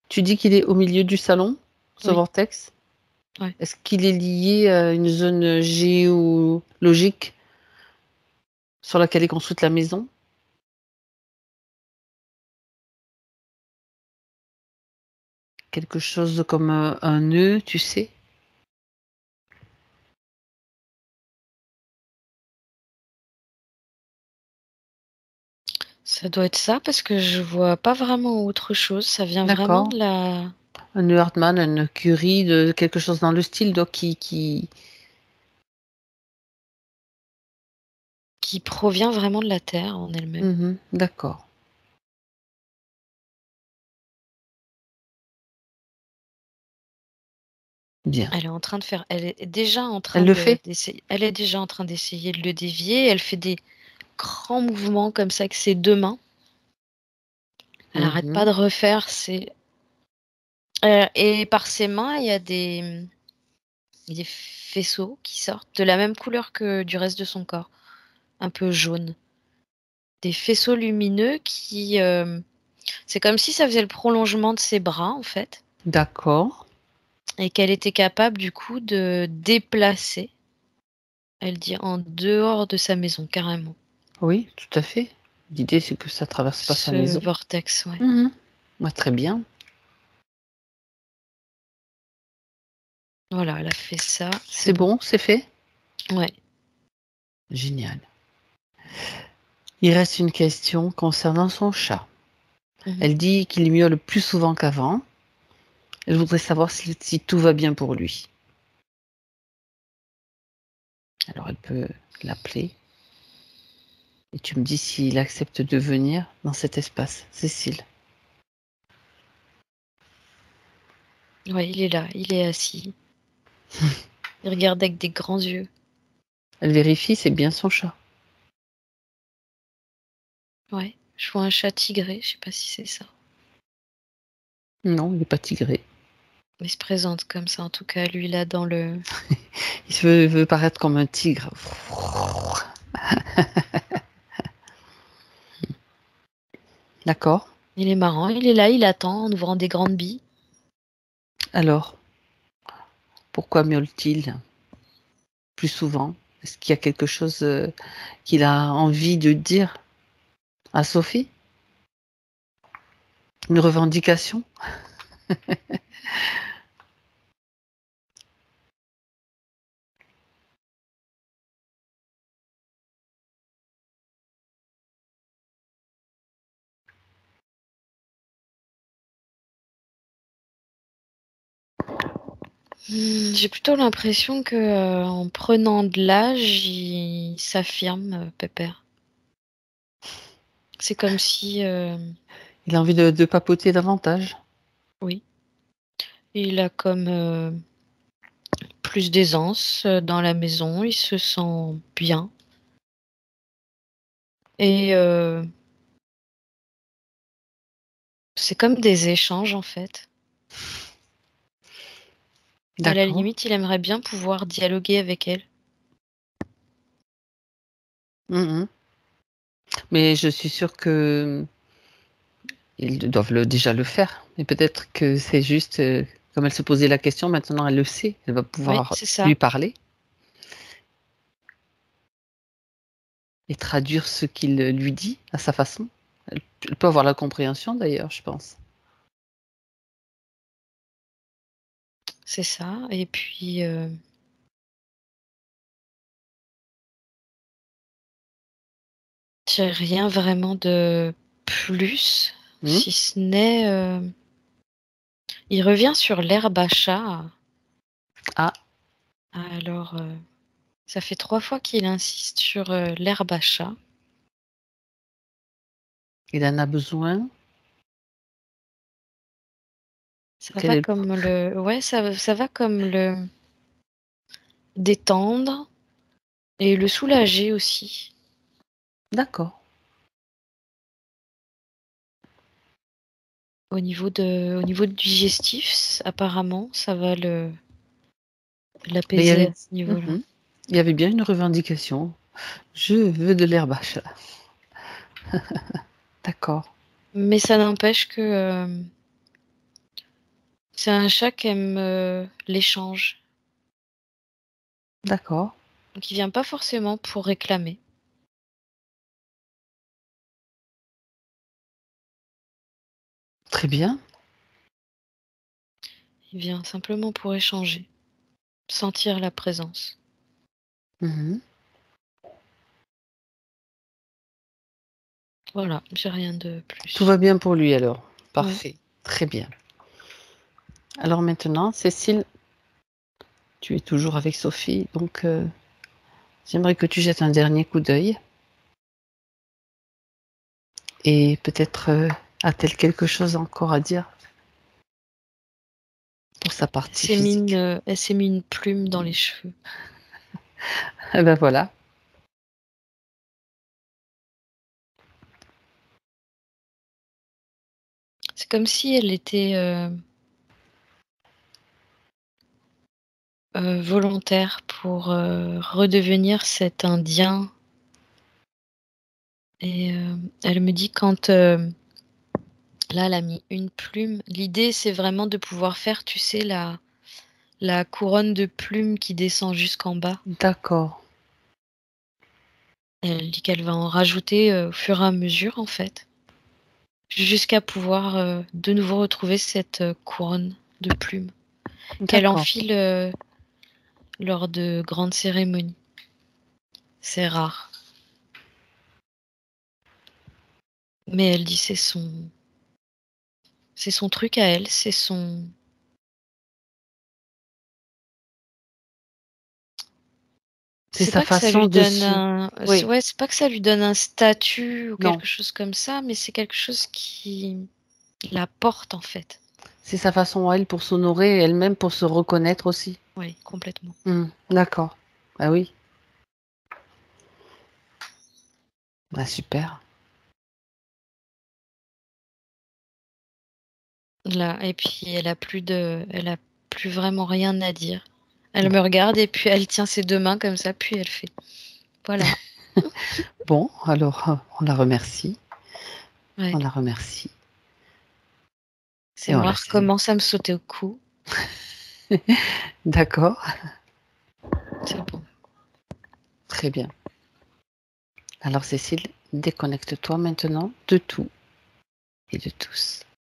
Speaker 1: Tu dis qu'il est au milieu du salon, ce
Speaker 3: oui,
Speaker 1: vortex?
Speaker 3: ouais.
Speaker 1: Est-ce qu'il est lié à une zone géologique sur laquelle est construite la maison? Quelque chose comme, un nœud, tu sais?
Speaker 3: Ça doit être ça parce que je vois pas vraiment autre chose. Ça vient vraiment
Speaker 1: D'accord.
Speaker 3: de la
Speaker 1: Un nœud Hartmann, un nœud Curie, de quelque chose dans le style donc
Speaker 3: qui provient vraiment de la terre en elle-même.
Speaker 1: mmh, d'accord. Bien.
Speaker 3: Elle est déjà en
Speaker 1: Elle
Speaker 3: train
Speaker 1: le fait?
Speaker 3: elle est déjà en train d'essayer de le dévier. Elle fait des grands mouvements comme ça avec ses 2 mains. Elle arrête pas
Speaker 1: Mmh.
Speaker 3: de refaire et par ses mains, il y a des faisceaux qui sortent de la même couleur que du reste de son corps, un peu jaune. Des faisceaux lumineux c'est comme si ça faisait le prolongement de ses bras, en fait,
Speaker 1: D'accord.
Speaker 3: et qu'elle était capable du coup de déplacer, elle dit, en dehors de sa maison, carrément.
Speaker 1: Oui, tout à fait. L'idée, c'est que ça traverse pas sa
Speaker 3: Ce
Speaker 1: maison.
Speaker 3: vortex, ouais.
Speaker 1: Mmh. Bah, très bien,
Speaker 3: Voilà, elle a fait ça, c'est
Speaker 1: c'est
Speaker 3: bon.
Speaker 1: bon, c'est fait?
Speaker 3: Ouais.
Speaker 1: Génial. Il reste une question concernant son chat.
Speaker 3: Mmh.
Speaker 1: Elle dit qu'il miaule plus souvent qu'avant. Elle voudrait savoir si tout va bien pour lui. Alors elle peut l'appeler et tu me dis s'il accepte de venir dans cet espace. Cécile.
Speaker 3: Ouais, il est là, il est assis. Il regarde avec des grands yeux.
Speaker 1: Elle vérifie, c'est bien son chat.
Speaker 3: Ouais, je vois un chat tigré, je sais pas si c'est ça.
Speaker 1: Non, il n'est pas tigré.
Speaker 3: Il se présente comme ça, en tout cas, lui, là, dans le...
Speaker 1: Il veut paraître comme un tigre. D'accord.
Speaker 3: Il est marrant, il est là, il attend en ouvrant des grandes billes.
Speaker 1: Alors, pourquoi miaule-t-il plus souvent? Est-ce qu'il y a quelque chose qu'il a envie de dire à Sophie? Une revendication?
Speaker 3: J'ai plutôt l'impression que en prenant de l'âge, il s'affirme, Pépère. C'est comme si,
Speaker 1: Il a envie de papoter davantage.
Speaker 3: oui, il a comme plus d'aisance dans la maison, il se sent bien. Et c'est comme des échanges en fait. À la
Speaker 1: D'accord.
Speaker 3: limite, il aimerait bien pouvoir dialoguer avec elle.
Speaker 1: Mmh. Mais je suis sûre que ils doivent déjà le faire. Mais peut-être que c'est juste, comme elle se posait la question, maintenant elle le sait. Elle va
Speaker 3: Oui,
Speaker 1: pouvoir
Speaker 3: c'est ça.
Speaker 1: lui parler et traduire ce qu'il, lui dit à sa façon. Elle peut avoir la compréhension d'ailleurs, je pense.
Speaker 3: C'est ça et puis, j'ai rien vraiment de plus,
Speaker 1: Mmh.
Speaker 3: si ce n'est, il revient sur l'herbe à chat.
Speaker 1: Ah,
Speaker 3: Alors, ça fait 3 fois qu'il insiste sur, l'herbe à chat.
Speaker 1: il en a besoin.
Speaker 3: Ça
Speaker 1: Quel
Speaker 3: va
Speaker 1: est le
Speaker 3: comme le ouais, ça va comme le détendre et le soulager aussi.
Speaker 1: d'accord.
Speaker 3: Au niveau du digestif, apparemment, ça va le
Speaker 1: Mais il y
Speaker 3: l'apaiser
Speaker 1: avait
Speaker 3: à ce niveau-là.
Speaker 1: mmh il y avait bien une revendication. «Je veux de l'herbe à chat». D'accord,
Speaker 3: Mais ça n'empêche que, c'est un chat qui aime, l'échange.
Speaker 1: d'accord,
Speaker 3: Donc il vient pas forcément pour réclamer.
Speaker 1: très bien.
Speaker 3: Il vient simplement pour échanger, sentir la présence.
Speaker 1: Mmh.
Speaker 3: Voilà, j'ai rien de
Speaker 1: Tout
Speaker 3: plus.
Speaker 1: va bien pour lui alors?
Speaker 3: Oui.
Speaker 1: Parfait, très bien. Alors maintenant, Cécile, tu es toujours avec Sophie, donc j'aimerais que tu jettes un dernier coup d'œil et peut-être, a-t-elle quelque chose encore à dire pour sa partie physique?
Speaker 3: Elle s'est mis une plume dans les cheveux.
Speaker 1: Eh ben voilà,
Speaker 3: C'est comme si elle était, volontaire pour, redevenir cet indien et elle me dit quand, là, elle a mis une plume. L'idée, c'est vraiment de pouvoir faire, tu sais, la couronne de plumes qui descend jusqu'en bas.
Speaker 1: d'accord,
Speaker 3: Elle dit qu'elle va en rajouter, au fur et à mesure, en fait, jusqu'à pouvoir, de nouveau retrouver cette, couronne de plumes qu'elle
Speaker 1: d'accord.
Speaker 3: enfile, lors de grandes cérémonies. C'est rare, mais elle dit c'est son truc à elle,
Speaker 1: C'est
Speaker 3: c'est
Speaker 1: sa
Speaker 3: pas que ça
Speaker 1: façon
Speaker 3: lui
Speaker 1: de
Speaker 3: donne
Speaker 1: se
Speaker 3: un
Speaker 1: oui,
Speaker 3: ouais, c'est pas que ça lui donne un statut ou
Speaker 1: non,
Speaker 3: quelque chose comme ça, mais c'est quelque chose qui la porte, en fait.
Speaker 1: c'est sa façon à elle pour s'honorer et elle-même pour se reconnaître aussi.
Speaker 3: Oui, complètement.
Speaker 1: Mmh, d'accord. Ah oui, bah super.
Speaker 3: Là, et puis elle a plus vraiment rien à dire. Elle
Speaker 1: Bon.
Speaker 3: me regarde et puis elle tient ses 2 mains comme ça, puis elle fait: «Voilà».
Speaker 1: Bon, alors, on la remercie,
Speaker 3: Ouais.
Speaker 1: on la remercie
Speaker 3: Ses
Speaker 1: et on la
Speaker 3: noirs
Speaker 1: salue.
Speaker 3: commencent à me sauter au cou.
Speaker 1: D'accord,
Speaker 3: C'est bon.
Speaker 1: très bien. Alors Cécile, déconnecte-toi maintenant de tout et de tous.